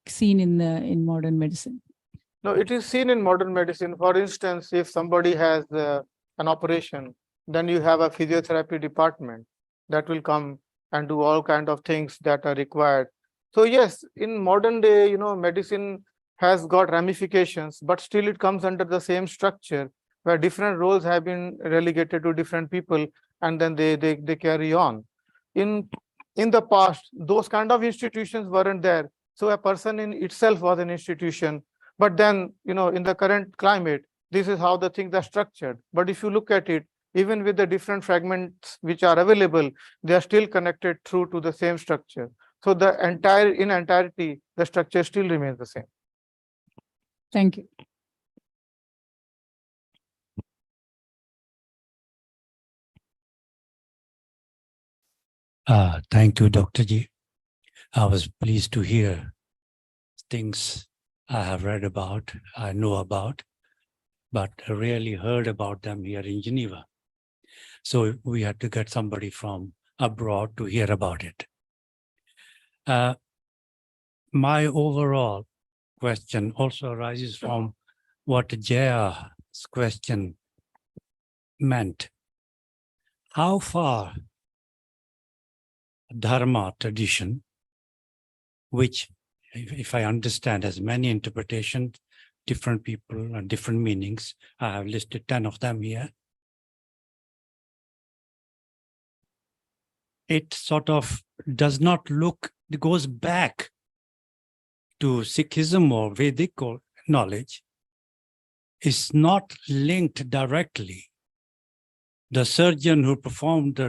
seen in modern medicine? No, it is seen in modern medicine. For instance, if somebody has an operation, then you have a physiotherapy department that will come and do all kinds of things that are required. So yes, in modern day, medicine has got ramifications, but still it comes under the same structure where different roles have been relegated to different people, and then they carry on. In the past, those kind of institutions weren't there. So a person in itself was an institution. But then, in the current climate, this is how the things are structured. But if you look at it, even with the different fragments which are available, they are still connected through to the same structure. So in entirety, the structure still remains the same. Thank you. Thank you, Dr. Ji. I was pleased to hear things I have read about, I know about, but I rarely heard about them here in Geneva. So we had to get somebody from abroad to hear about it. My overall question also arises from what Jaya's question meant. How far Dharma tradition, which, if I understand, has many interpretations, different people and different meanings. I have listed 10 of them here. It sort of does not look, it goes back to Sikhism or Vedic knowledge. Is not linked directly. The surgeon who performed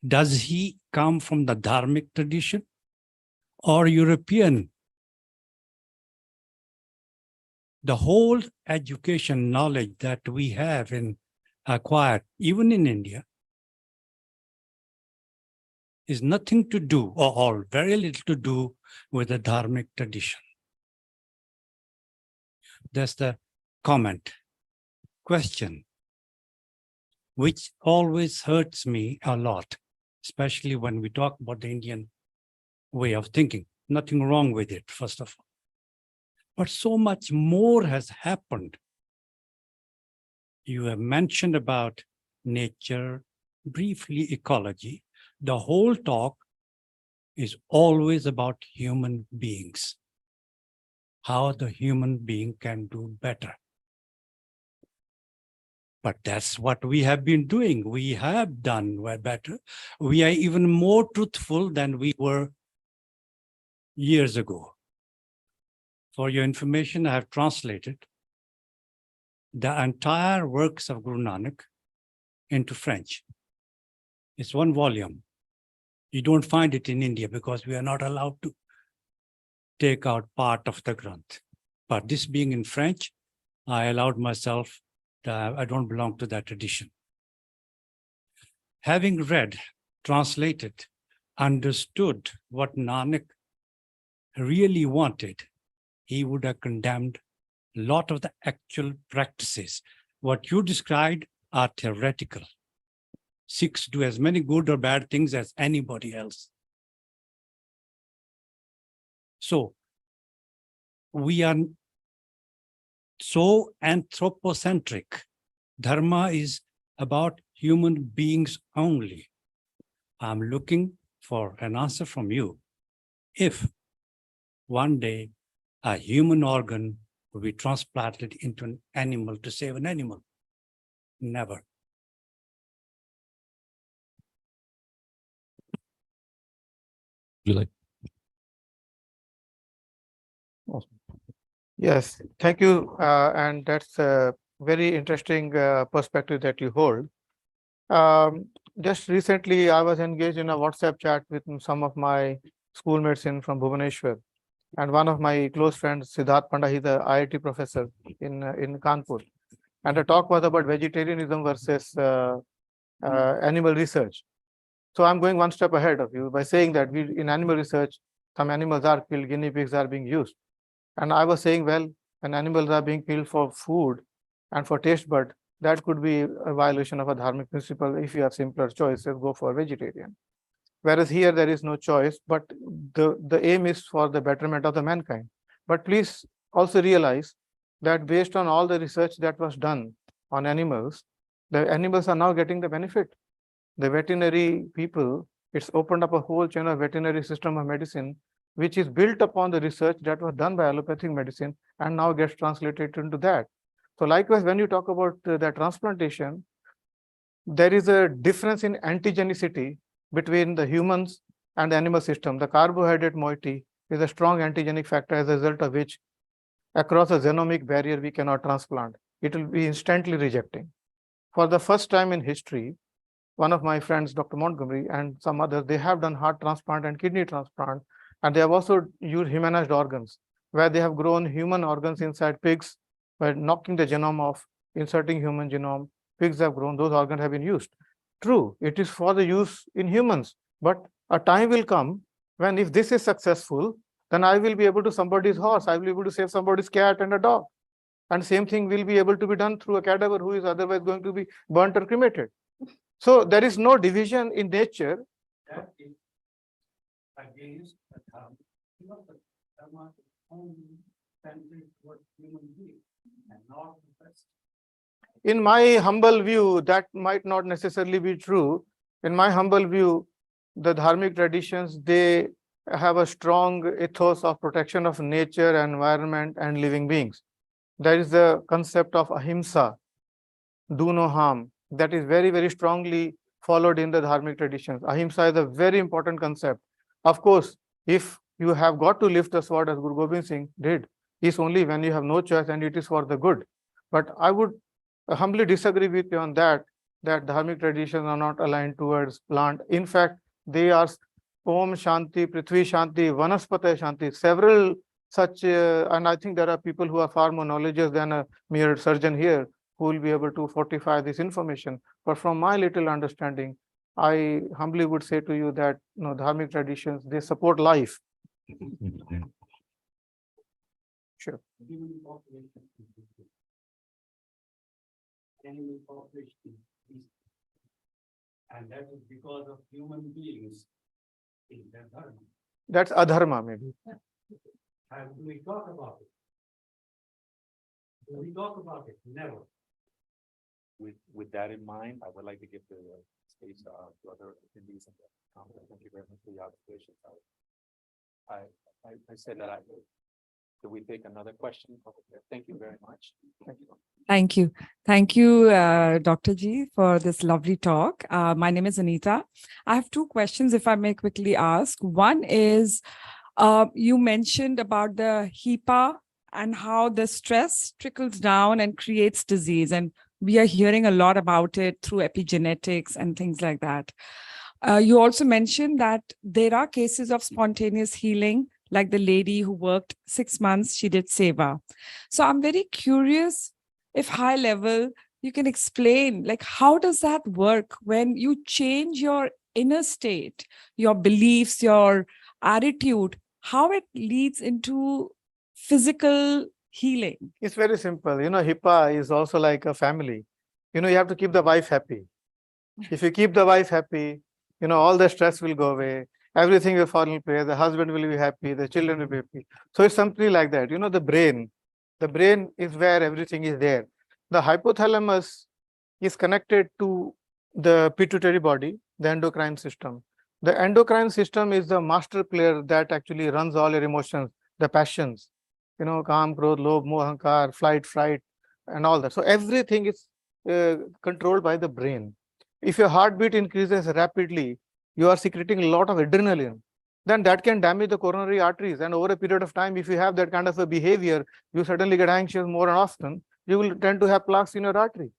does he come from the Dharmic tradition or European? The whole education knowledge that we have acquired, even in India, is nothing to do, or very little to do, with the Dharmic tradition. That's the comment. Question, which always hurts me a lot, especially when we talk about the Indian way of thinking. Nothing wrong with it, first of all. But so much more has happened. You have mentioned about nature, briefly ecology. The whole talk is always about human beings, how the human being can do better. But that's what we have been doing. We have done better. We are even more truthful than we were years ago. For your information, I have translated the entire works of Guru Nanak into French. It's one volume. You don't find it in India because we are not allowed to take out part of the Granth. But this being in French, I allowed myself, I don't belong to that tradition. Having read, translated, understood what Nanak really wanted, he would have condemned a lot of the actual practices. What you described are theoretical. Sikhs do as many good or bad things as anybody else. So we are so anthropocentric. Dharma is about human beings only. I'm looking for an answer from you. If one day a human organ will be transplanted into an animal to save an animal, never. You like? Yes, thank you. And that's a very interesting perspective that you hold. Just recently, I was engaged in a WhatsApp chat with some of my schoolmates from Bhubaneswar. And one of my close friends, Siddharth Panda, he's an IIT professor in Kanpur. And the talk was about vegetarianism versus animal research. So I'm going one step ahead of you by saying that in animal research, some animals are killed, guinea pigs are being used. And I was saying, well, when animals are being killed for food and for taste bud, that could be a violation of a dharmic principle. If you have simpler choices, go for vegetarian. Whereas here there is no choice, but the aim is for the betterment of the mankind. But please also realize that based on all the research that was done on animals, the animals are now getting the benefit. The veterinary people, it's opened up a whole chain of veterinary system of medicine, which is built upon the research that was done by allopathic medicine and now gets translated into that. So likewise, when you talk about the transplantation, there is a difference in antigenicity between the humans and the animal system. The carbohydrate moiety is a strong antigenic factor, as a result of which across a genomic barrier we cannot transplant. It will be instantly rejecting. For the first time in history, one of my friends, Dr. Montgomery, and some others, they have done heart transplant and kidney transplant, and they have also used humanized organs, where they have grown human organs inside pigs by knocking the genome off, inserting human genome. Pigs have grown, those organs have been used. True, it is for the use in humans, but a time will come when if this is successful, then I will be able to somebody's horse, I will be able to save somebody's cat and a dog. And same thing will be able to be done through a cadaver who is otherwise going to be burnt or cremated. So there is no division in nature. That is against the Dharma. You know, the Dharma is only centered towards human beings and not the rest. In my humble view, that might not necessarily be true. In my humble view, the Dharmic traditions, they have a strong ethos of protection of nature, environment, and living beings. There is the concept of ahimsa, do no harm, that is very, very strongly followed in the Dharmic traditions. Ahimsa is a very important concept. Of course, if you have got to lift the sword as Guru Gobind Singh did, it's only when you have no choice and it is for the good. But I would humbly disagree with you on that, that Dharmic traditions are not aligned towards plant. In fact, they are Om Shanti, Prithvi Shanti, Vanaspati Shanti, several such, and I think there are people who are far more knowledgeable than a mere surgeon here who will be able to fortify this information. But from my little understanding, I humbly would say to you that Dharmic traditions, they support life. Sure. Human population is different. Animal population is decent. And that is because of human beings in their dharma. That's adharma, maybe. And do we talk about it? Do we talk about it? Never. With that in mind, I would like to give the space to other attendees and comments. Thank you very much for the observations. I said that do we take another question? Okay, thank you very much. Thank you. Thank you. Thank you, Dr. G, for this lovely talk. My name is Anita. I have two questions, if I may quickly ask. One is, you mentioned about the HIPAA and how the stress trickles down and creates disease. And we are hearing a lot about it through epigenetics and things like that. You also mentioned that there are cases of spontaneous healing, like the lady who worked 6 months, she did seva. So I'm very curious if high level, you can explain, like, how does that work when you change your inner state, your beliefs, your attitude, how it leads into physical healing? It's very simple. HIPAA is also like a family. You have to keep the wife happy. If you keep the wife happy, all the stress will go away. Everything will fall in place. The husband will be happy. The children will be happy. So it's something like that. The brain is where everything is there. The hypothalamus is connected to the pituitary body, the endocrine system. The endocrine system is the master player that actually runs all your emotions, the passions, Kam, Krodh, Lobh, Moh, Ahankar, flight, fright, and all that. So everything is controlled by the brain. If your heartbeat increases rapidly, you are secreting a lot of adrenaline, then that can damage the coronary arteries. And over a period of time, if you have that kind of a behavior, you suddenly get anxious more and often, you will tend to have plaques in your artery.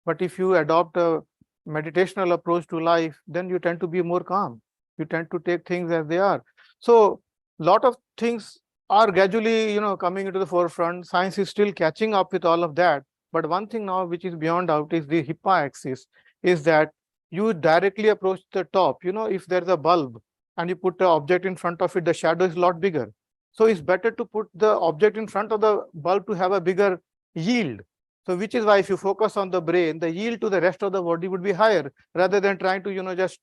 But if you adopt a meditational approach to life, then you tend to be more calm. You tend to take things as they are. So a lot of things are gradually, coming into the forefront. Science is still catching up with all of that. But one thing now which is beyond doubt is the HIPAA axis, is that you directly approach the top. If there's a bulb and you put the object in front of it, the shadow is a lot bigger. So it's better to put the object in front of the bulb to have a bigger yield. So which is why if you focus on the brain, the yield to the rest of the body would be higher rather than trying to, just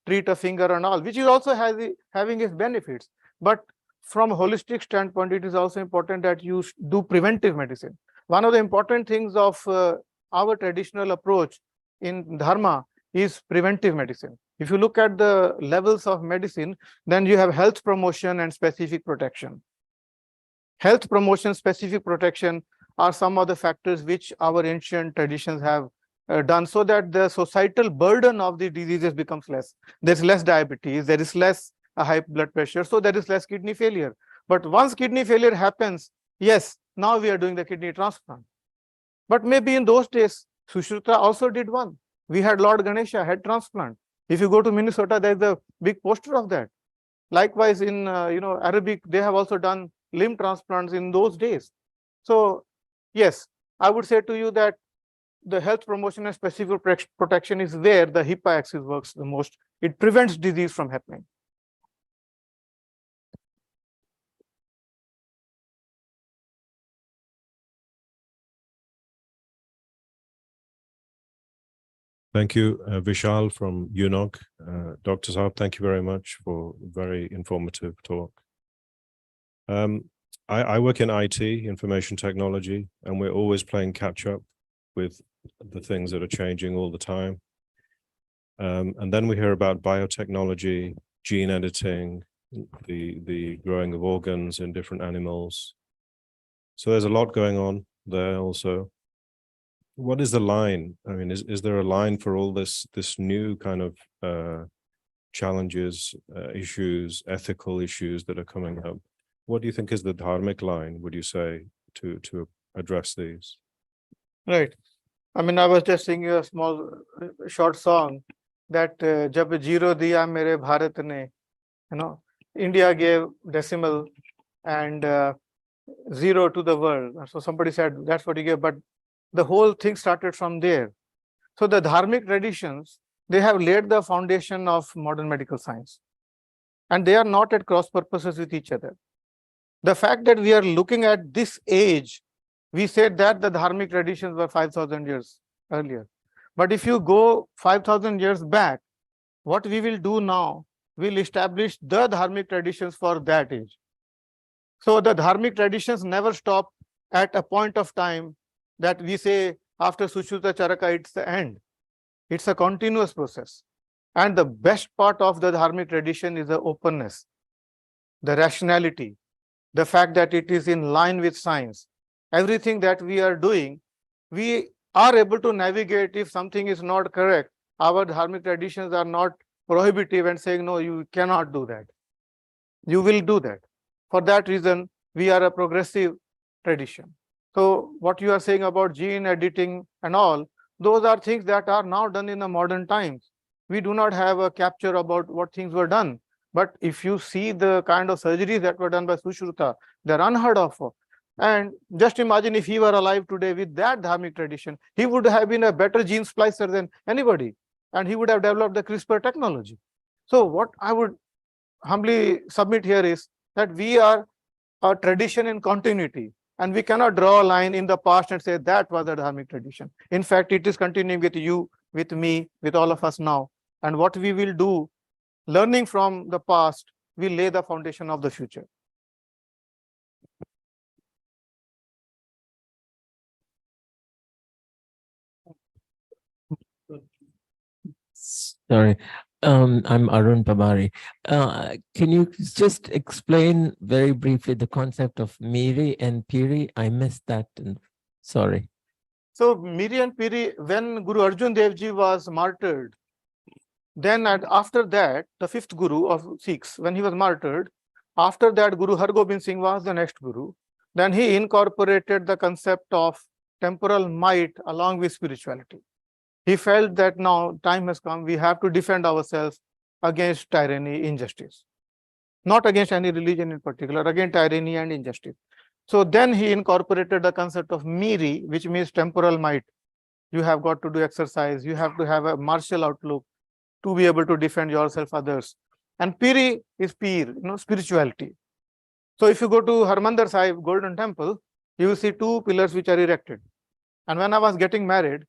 treat a finger and all, which is also having its benefits. But from a holistic standpoint, it is also important that you do preventive medicine. One of the important things of our traditional approach in Dharma is preventive medicine. If you look at the levels of medicine, then you have health promotion and specific protection. Health promotion, specific protection are some of the factors which our ancient traditions have done so that the societal burden of the diseases becomes less. There's less diabetes, there is less high blood pressure, so there is less kidney failure. But once kidney failure happens, yes, Now we are doing the kidney transplant. But maybe in those days, Sushruta also did one. We had Lord Ganesha head transplant. If you go to Minnesota, there's a big poster of that. Likewise, in Arabic, they have also done limb transplants in those days. So yes, I would say to you that the health promotion and specific protection is where the HIPAA axis works the most. It prevents disease from happening. Thank you, Vishal from UNOG. Dr. Saab, thank you very much for a very informative talk. I work in IT, information technology, and we're always playing catch up with the things that are changing all the time. And then we hear about biotechnology, gene editing, the growing of organs in different animals. So there's a lot going on there also. What is the line? I mean, is there a line for all this new kind of challenges, issues, ethical issues that are coming up? What do you think is the Dharmic line, would you say, to address these? Right. I mean, I was just singing a small, short song that Jab Jiro Diya Mere Bharat Ne, India gave decimal and 0 to the world. So somebody said that's what he gave, but the whole thing started from there. So the Dharmic traditions, they have laid the foundation of modern medical science. And they are not at cross purposes with each other. The fact that we are looking at this age, we said that the Dharmic traditions were 5,000 years earlier. But if you go 5,000 years back, what we will do now, we'll establish the Dharmic traditions for that age. So the Dharmic traditions never stop at a point of time that we say after Sushruta Charaka, it's the end. It's a continuous process. And the best part of the Dharmic tradition is the openness, the rationality, the fact that it is in line with science. Everything that we are doing, we are able to navigate if something is not correct. Our Dharmic traditions are not prohibitive and saying, no, you cannot do that. You will do that. For that reason, we are a progressive tradition. So what you are saying about gene editing and all, those are things that are now done in the modern times. We do not have a capture about what things were done. But if you see the kind of surgeries that were done by Sushruta, they're unheard of. And just imagine if he were alive today with that Dharmic tradition, he would have been a better gene splicer than anybody. And he would have developed the CRISPR technology. So what I would humbly submit here is that we are a tradition in continuity. And we cannot draw a line in the past and say that was a Dharmic tradition. In fact, it is continuing with you, with me, with all of us now. And what we will do, learning from the past, will lay the foundation of the future. Sorry, I'm Arun Pabari. Can you just explain very briefly the concept of Miri and Piri? I missed that. Sorry. So Miri and Piri, when Guru Arjan Dev Ji was martyred, then after that, the 5th Guru of Sikhs, when he was martyred, after that Guru Har Gobind Singh was the next Guru. Then he incorporated the concept of temporal might along with spirituality. He felt that now time has come, we have to defend ourselves against tyranny, injustice. Not against any religion in particular, against tyranny and injustice. So then he incorporated the concept of Miri, which means temporal might. You have got to do exercise, you have to have a martial outlook to be able to defend yourself, others. And Piri is Pir, spirituality. So if you go to Harmandir Sahib, Golden Temple, you will see 2 pillars which are erected. And when I was getting married,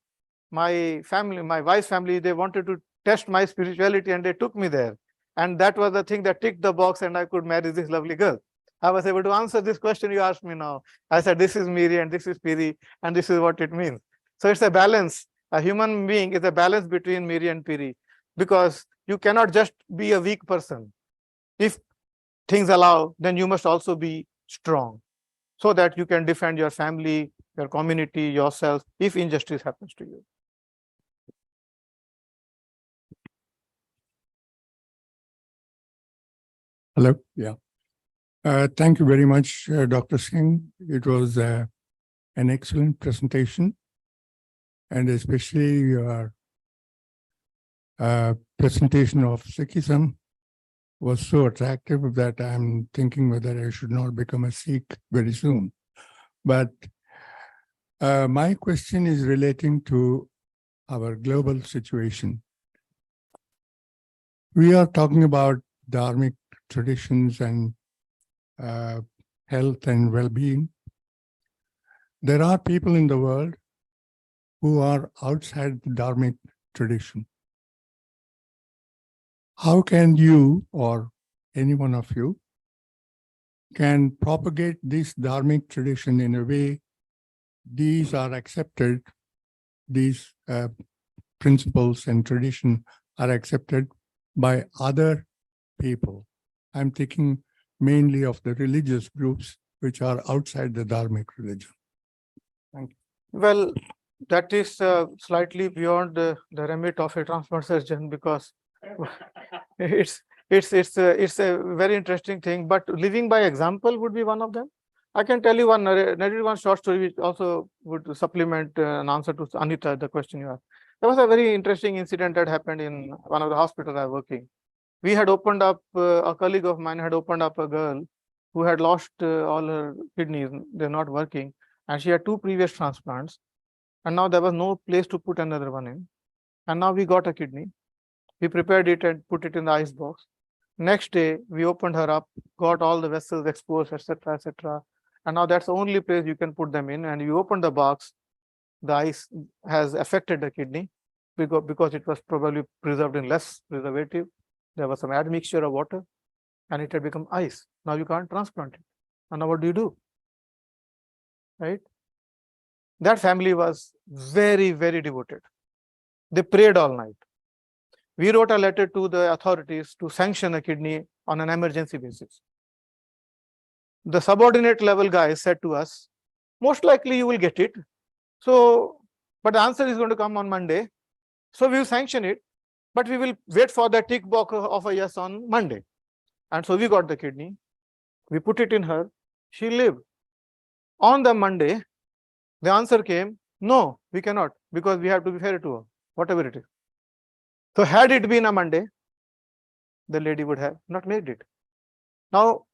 my family, my wife's family, they wanted to test my spirituality and they took me there. And that was the thing that ticked the box and I could marry this lovely girl. I was able to answer this question you asked me now. I said, this is Miri and this is Piri and this is what it means. So it's a balance. A human being is a balance between Miri and Piri because you cannot just be a weak person. If things allow, then you must also be strong so that you can defend your family, your community, yourself, if injustice happens to you. Hello. Yeah. Thank you very much, Dr. Singh. It was an excellent presentation, and especially your presentation of Sikhism was so attractive that I'm thinking whether I should not become a Sikh very soon. But my question is relating to our global situation. We are talking about Dharmic traditions and health and well-being. There are people in the world who are outside the Dharmic tradition. How can you or any one of you can propagate this Dharmic tradition in a way these are accepted, these principles and tradition are accepted by other people? I'm thinking mainly of the religious groups which are outside the Dharmic religion. Thank you. Well, that is slightly beyond the remit of a transplant surgeon, because it's a very interesting thing. But living by example would be one of them. I can tell you one short story which also would supplement an answer to Anita, the question you asked. There was a very interesting incident that happened in one of the hospitals I was working. We had opened up, a colleague of mine had opened up a girl who had lost all her kidneys. They're not working. And she had 2 previous transplants. And now there was no place to put another one in. And now we got a kidney. We prepared it and put it in the ice box. Next day, we opened her up, got all the vessels exposed, etc., etc. And now that's the only place you can put them in. And you open the box, the ice has affected the kidney because it was probably preserved in less preservative. There was some admixture of water and it had become ice. Now you can't transplant it. And now what do you do? Right? That family was very, very devoted. They prayed all night. We wrote a letter to the authorities to sanction a kidney on an emergency basis. The subordinate level guy said to us, most likely you will get it. So, but the answer is going to come on Monday. So we will sanction it, but we will wait for the tick box of a yes on Monday. And so we got the kidney. We put it in her. She lived. On the Monday, the answer came, no, we cannot, because we have to be fair to her, whatever it is. So had it been a Monday, the lady would have not made it. Now,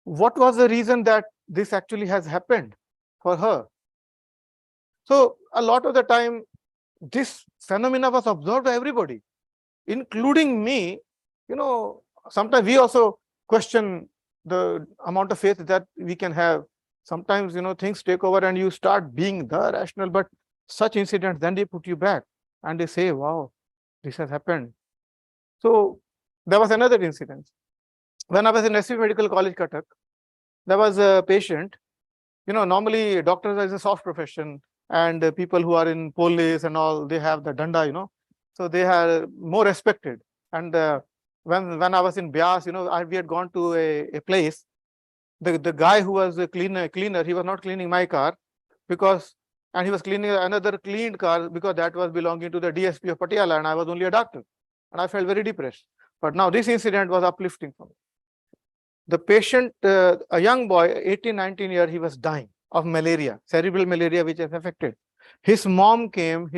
what was the reason that this actually has happened for her? So a lot of the time, this phenomena was observed by everybody, including me. You know, sometimes we also question the amount of faith that we can have. Sometimes, you know, things take over and you start being the rational, but such incidents, then they put you back and they say, wow, this has happened. So there was another incident. When I was in SV Medical College, Cuttack, there was a patient. You know, normally doctors is a soft profession, and people who are in police and all, they have the danda, you know, so they are more respected. And when I was in Bias, you know, we had gone to a place. The guy who was a cleaner, he was not cleaning my car and he was cleaning another cleaned car because that was belonging to the DSP of Patiala, and I was only a doctor. And I felt very depressed. But now this incident was uplifting for me. The patient, a young boy, 18, 19 years, he was dying of malaria, cerebral malaria, which has affected. His mom came,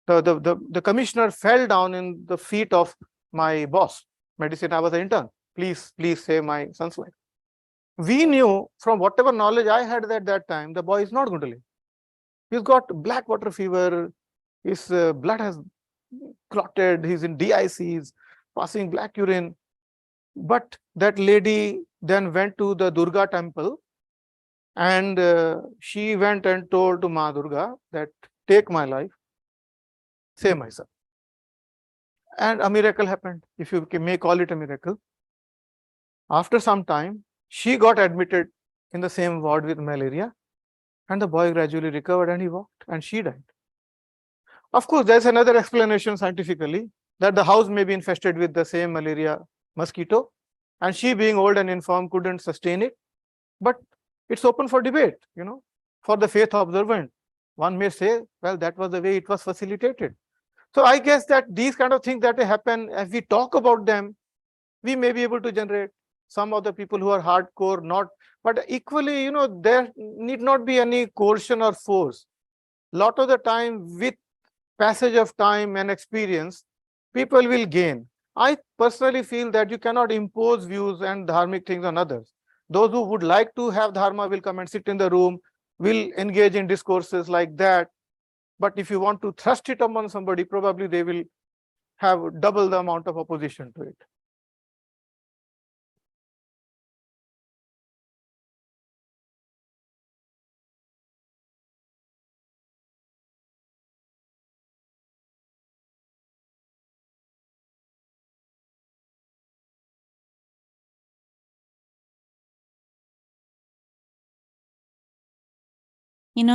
the commissioner fell down in the feet of my boss, medicine. I was an intern. Please save my son's life. We knew from whatever knowledge I had at that time, the boy is not going to live. He's got black water fever, his blood has clotted, he's in DIC, he's passing black urine. But that lady then went to the Durga temple, and she went and told to Ma Durga that, take my life, save my son. And a miracle happened, if you may call it a miracle. After some time, she got admitted in the same ward with malaria, and the boy gradually recovered and he walked, and she died. Of course, there's another explanation scientifically, that the house may be infested with the same malaria mosquito, and she, being old and infirm, couldn't sustain it. But it's open for debate, you know, for the faith observant. One may say, well, that was the way it was facilitated. So I guess that these kind of things that happen, as we talk about them, we may be able to generate some of the people who are hardcore, not, but equally, there need not be any coercion or force. Lot of the time, with passage of time and experience, people will gain. I personally feel that you cannot impose views and dharmic things on others. Those who would like to have dharma will come and sit in the room, will engage in discourses like that. But if you want to thrust it upon somebody, probably they will have double the amount of opposition to it.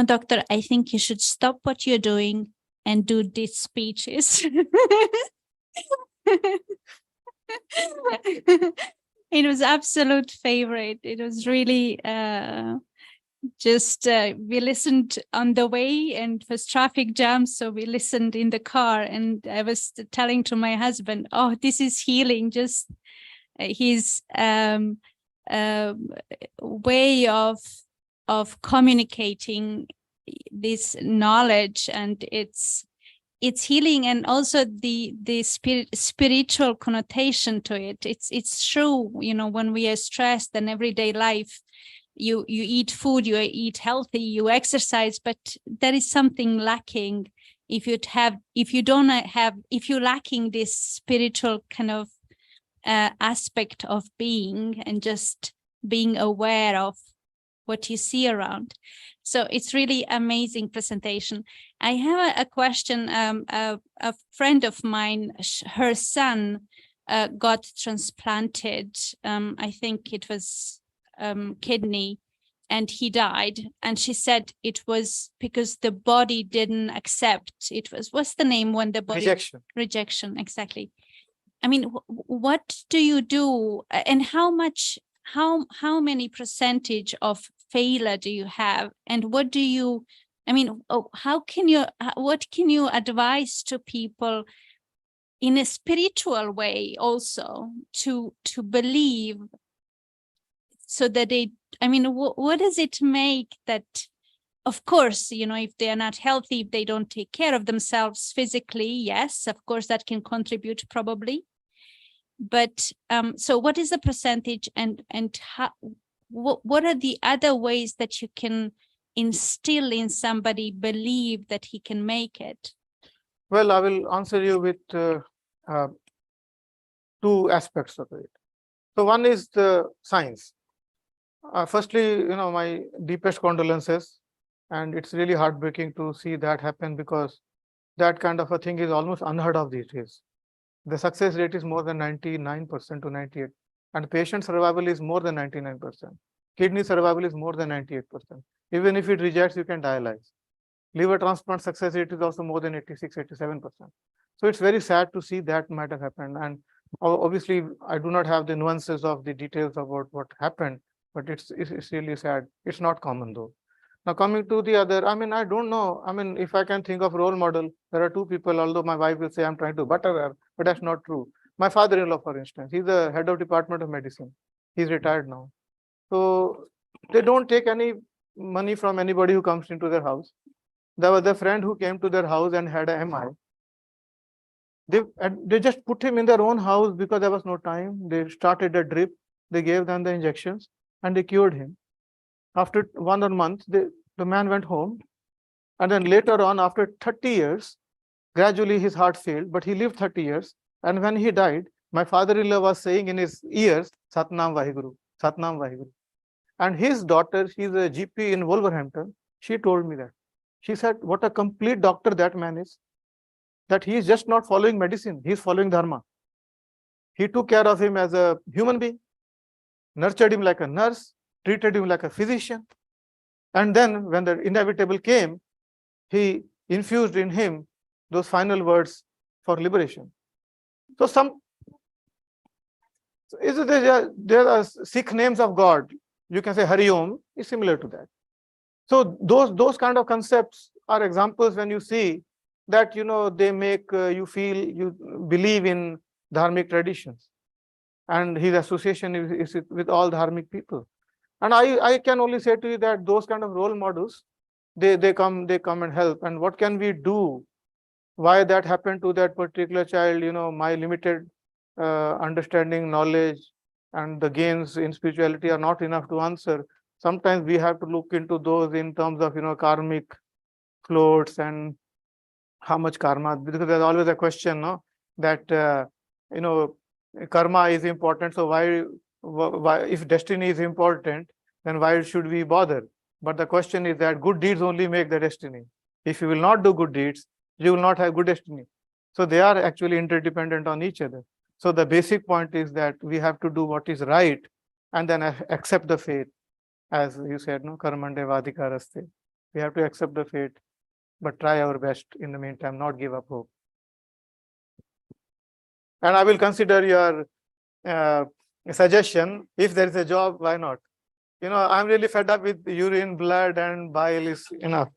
Doctor, I think you should stop what you're doing and do these speeches. It was absolute favorite. It was really we listened on the way, and it was traffic jam, so we listened in the car, and I was telling to my husband, oh, this is healing, just his way of communicating this knowledge, and it's healing, and also the spiritual connotation to it. It's true, when we are stressed in everyday life, you eat food, you eat healthy, you exercise, but there is something lacking if you're lacking this spiritual kind of aspect of being, and just being aware of what you see around. So it's really amazing presentation. I have a question. A friend of mine, her son got transplanted. I think it was kidney, and he died. And she said it was because the body didn't accept. It was, what's the name when the body? Rejection, exactly. I mean, what do you do, and how many percentage of failure do you have, and what can you advise to people in a spiritual way also to believe, so that what does it make that, of course, if they are not healthy, if they don't take care of themselves physically, yes, of course that can contribute probably. But so what is the percentage, and how, what are the other ways that you can instill in somebody believe that he can make it? Well, I will answer you with two aspects of it. So one is the science. Firstly, my deepest condolences, and it's really heartbreaking to see that happen, because that kind of a thing is almost unheard of these days. The success rate is more than 99% to 98%, and patient survival is more than 99%. Kidney survival is more than 98%. Even if it rejects, you can dialyze. Liver transplant success rate is also more than 86, 87%. So it's very sad to see that might have happened. And obviously, I do not have the nuances of the details about what happened, but it's really sad. It's not common though. Now coming to the other, I don't know. If I can think of role model, there are two people, although my wife will say I'm trying to butter her, but that's not true. My father-in-law, for instance, he's the head of Department of Medicine. He's retired now. So they don't take any money from anybody who comes into their house. There was a friend who came to their house and had a MI. They just put him in their own house because there was no time. They started a drip, they gave them the injections, and they cured him. After 1 month, the man went home. And then later on, after 30 years, gradually his heart failed, but he lived 30 years. And when he died, my father-in-law was saying in his ears, Satnam Vaheguru, Satnam Vaheguru. And his daughter, she's a GP in Wolverhampton, she told me that. She said, what a complete doctor that man is. That he is just not following medicine, he is following Dharma. He took care of him as a human being, nurtured him like a nurse, treated him like a physician. And then when the inevitable came, he infused in him those final words for liberation. So there are Sikh names of God. You can say Hari Om is similar to that. So those kind of concepts are examples when you see that they make you feel you believe in dharmic traditions. and his association is with all Dharmic people. And I can only say to you that those kind of role models, they come and help. And what can we do? Why that happened to that particular child? My limited understanding, knowledge, and the gains in spirituality are not enough to answer. Sometimes we have to look into those in terms of karmic floats and how much karma, because there's always a question, no, that karma is important. So why if destiny is important, then why should we bother? But the question is that good deeds only make the destiny. If you will not do good deeds, you will not have good destiny. So they are actually interdependent on each other. So the basic point is that we have to do what is right and then accept the fate. As you said, no, karmande vadikaraste. We have to accept the fate, but try our best in the meantime, not give up hope. And I will consider your suggestion. If there is a job, why not? I'm really fed up with urine, blood, and bile is enough.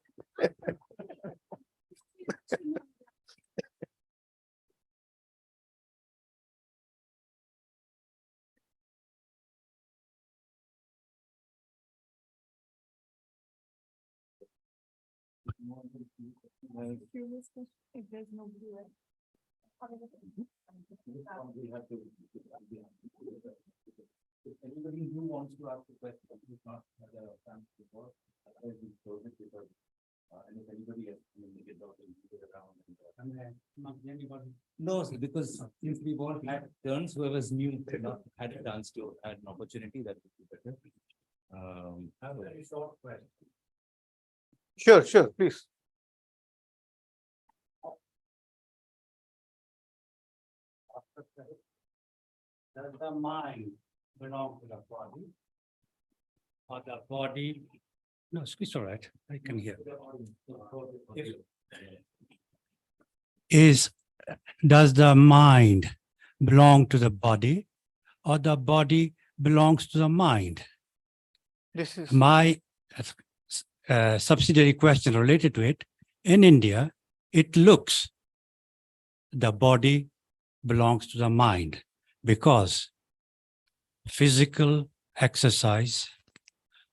If there's nobody else. If anybody who wants to ask a question, who's not had a chance before, otherwise we close it because, and if anybody else, we get out and get around. Not anybody. No, because since we've all had turns, whoever's new not had a chance to had an opportunity, that would be better. Have a very short question. Sure, please. Does the mind belong to the body? Or the body? No, it's all right. I can hear. Does the mind belong to the body, or the body belongs to the mind? This is My subsidiary question related to it. In India, it looks the body belongs to the mind because physical exercise,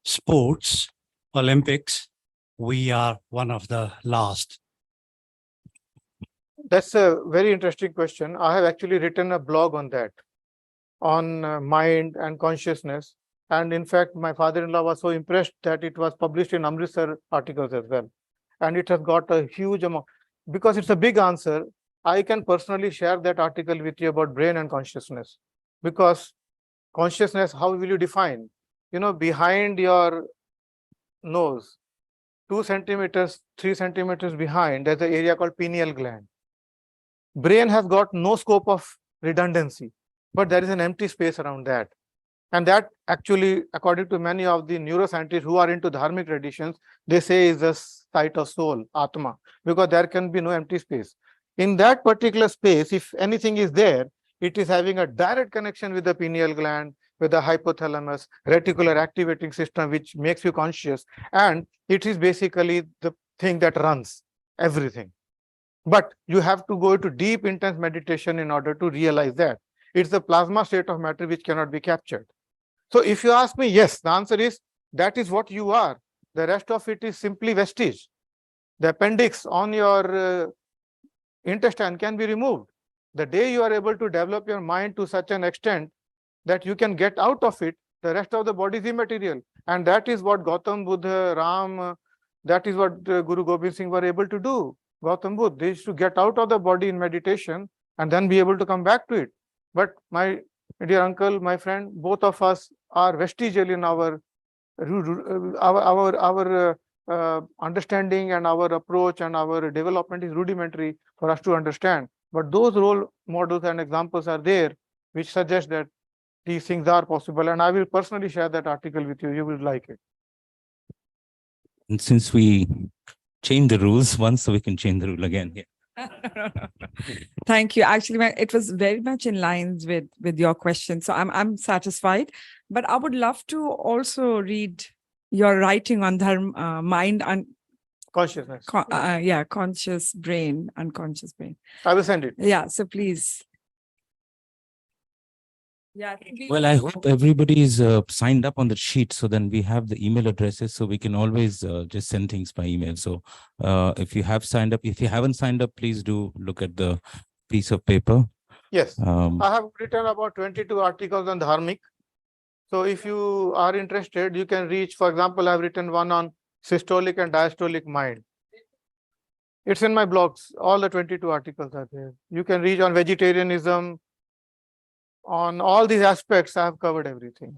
sports, Olympics, we are one of the last. That's a very interesting question. I have actually written a blog on that, on mind and consciousness. And in fact, my father-in-law was so impressed that it was published in Amritsar articles as well. And it has got a huge amount, because it's a big answer. I can personally share that article with you about brain and consciousness, because consciousness, how will you define? Behind your nose, 2 centimeters, 3 centimeters behind, there's an area called pineal gland. Brain has got no scope of redundancy, but there is an empty space around that. And that actually, according to many of the neuroscientists who are into Dharmic traditions, they say is the site of soul, Atma, because there can be no empty space. In that particular space, if anything is there, it is having a direct connection with the pineal gland, with the hypothalamus, reticular activating system, which makes you conscious. And it is basically the thing that runs everything. But you have to go into deep, intense meditation in order to realize that. It's the plasma state of matter which cannot be captured. So if you ask me, yes, the answer is that is what you are. The rest of it is simply vestige. The appendix on your intestine can be removed. The day you are able to develop your mind to such an extent that you can get out of it, the rest of the body is immaterial. And that is what Gautam Buddha, Ram, that is what Guru Gobind Singh were able to do. Gautam Buddha, they used to get out of the body in meditation and then be able to come back to it. But my dear uncle, my friend, both of us are vestigial in our understanding, and our approach and our development is rudimentary for us to understand. But those role models and examples are there, which suggest that these things are possible. And I will personally share that article with you. You will like it. And since we changed the rules once, so we can change the rule again here. Thank you. Actually, it was very much in lines with your question. So I'm satisfied. But I would love to also read your writing on Dharma, mind and Consciousness. Conscious brain, unconscious brain. I will send it. Yeah, so please. Yeah. Well, I hope everybody is signed up on the sheet, so then we have the email addresses, so we can always just send things by email. So if you have signed up, if you haven't signed up, please do look at the piece of paper. Yes, Um, I have written about 22 articles on Dharmic. So if you are interested, you can reach, for example, I've written one on systolic and diastolic mind. It's in my blogs. All the 22 articles are there. You can reach on vegetarianism. On all these aspects, I have covered everything.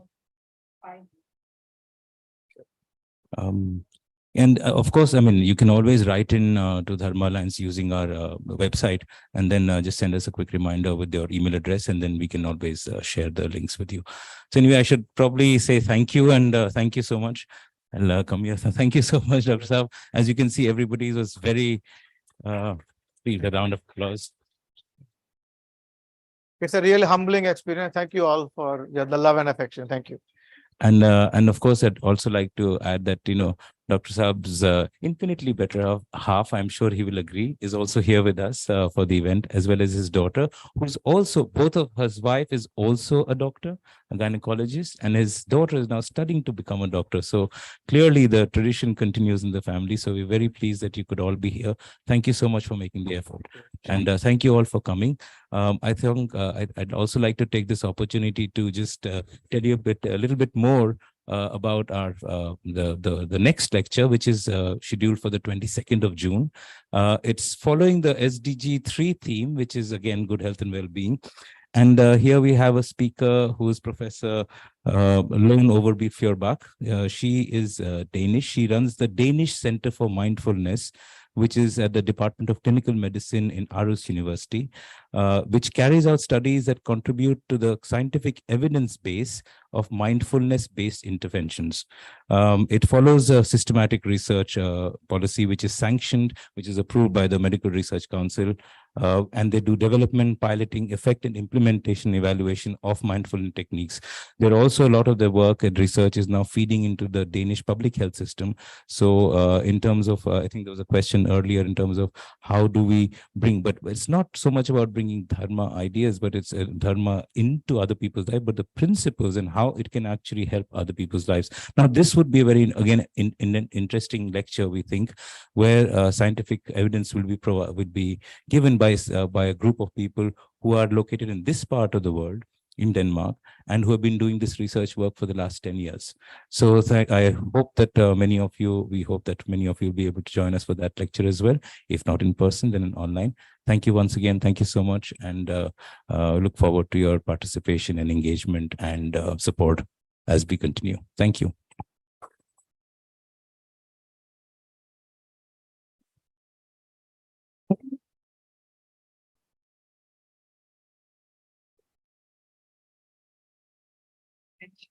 And of course, I mean, you can always write in to Dharma Alliance using our website, and then just send us a quick reminder with your email address, and then we can always share the links with you. So anyway, I should probably say thank you, and thank you so much. I'll come here. So thank you so much, Dr. Saab. As you can see, everybody was very, please, a round of applause. It's a really humbling experience. Thank you all for the love and affection. Thank you. And of course, I'd also like to add that, you know, Dr. Saab's infinitely better half, I'm sure he will agree, is also here with us for the event, as well as his daughter, who's also, both of his wife is also a doctor, a gynecologist, and his daughter is now studying to become a doctor. So clearly the tradition continues in the family. So we're very pleased that you could all be here. Thank you so much for making the effort. And thank you all for coming. I think I'd also like to take this opportunity to just tell you a little bit more about our the next lecture, which is scheduled for the 22nd of June. It's following the SDG 3 theme, which is again good health and well-being. And here we have a speaker who is Professor Lone Overby Fjorbach. She is Danish. She runs the Danish Center for Mindfulness, which is at the Department of Clinical Medicine in Aarhus University, which carries out studies that contribute to the scientific evidence base of mindfulness-based interventions. It follows a systematic research policy, which is sanctioned, which is approved by the Medical Research Council, and they do development, piloting, effect, and implementation evaluation of mindfulness techniques. There are also a lot of their work and research is now feeding into the Danish public health system. So in terms of, I think there was a question earlier in terms of how do we bring, but it's not so much about bringing Dharma ideas, but it's Dharma into other people's life, but the principles and how it can actually help other people's lives. Now, this would be a very, again, in an interesting lecture, we think, where scientific evidence will be given by a group of people who are located in this part of the world, in Denmark, and who have been doing this research work for the last 10 years. So I hope that we hope that many of you will be able to join us for that lecture as well. If not in person, then online. Thank you once again. Thank you so much. And look forward to your participation and engagement and support as we continue. Thank you. Enrich.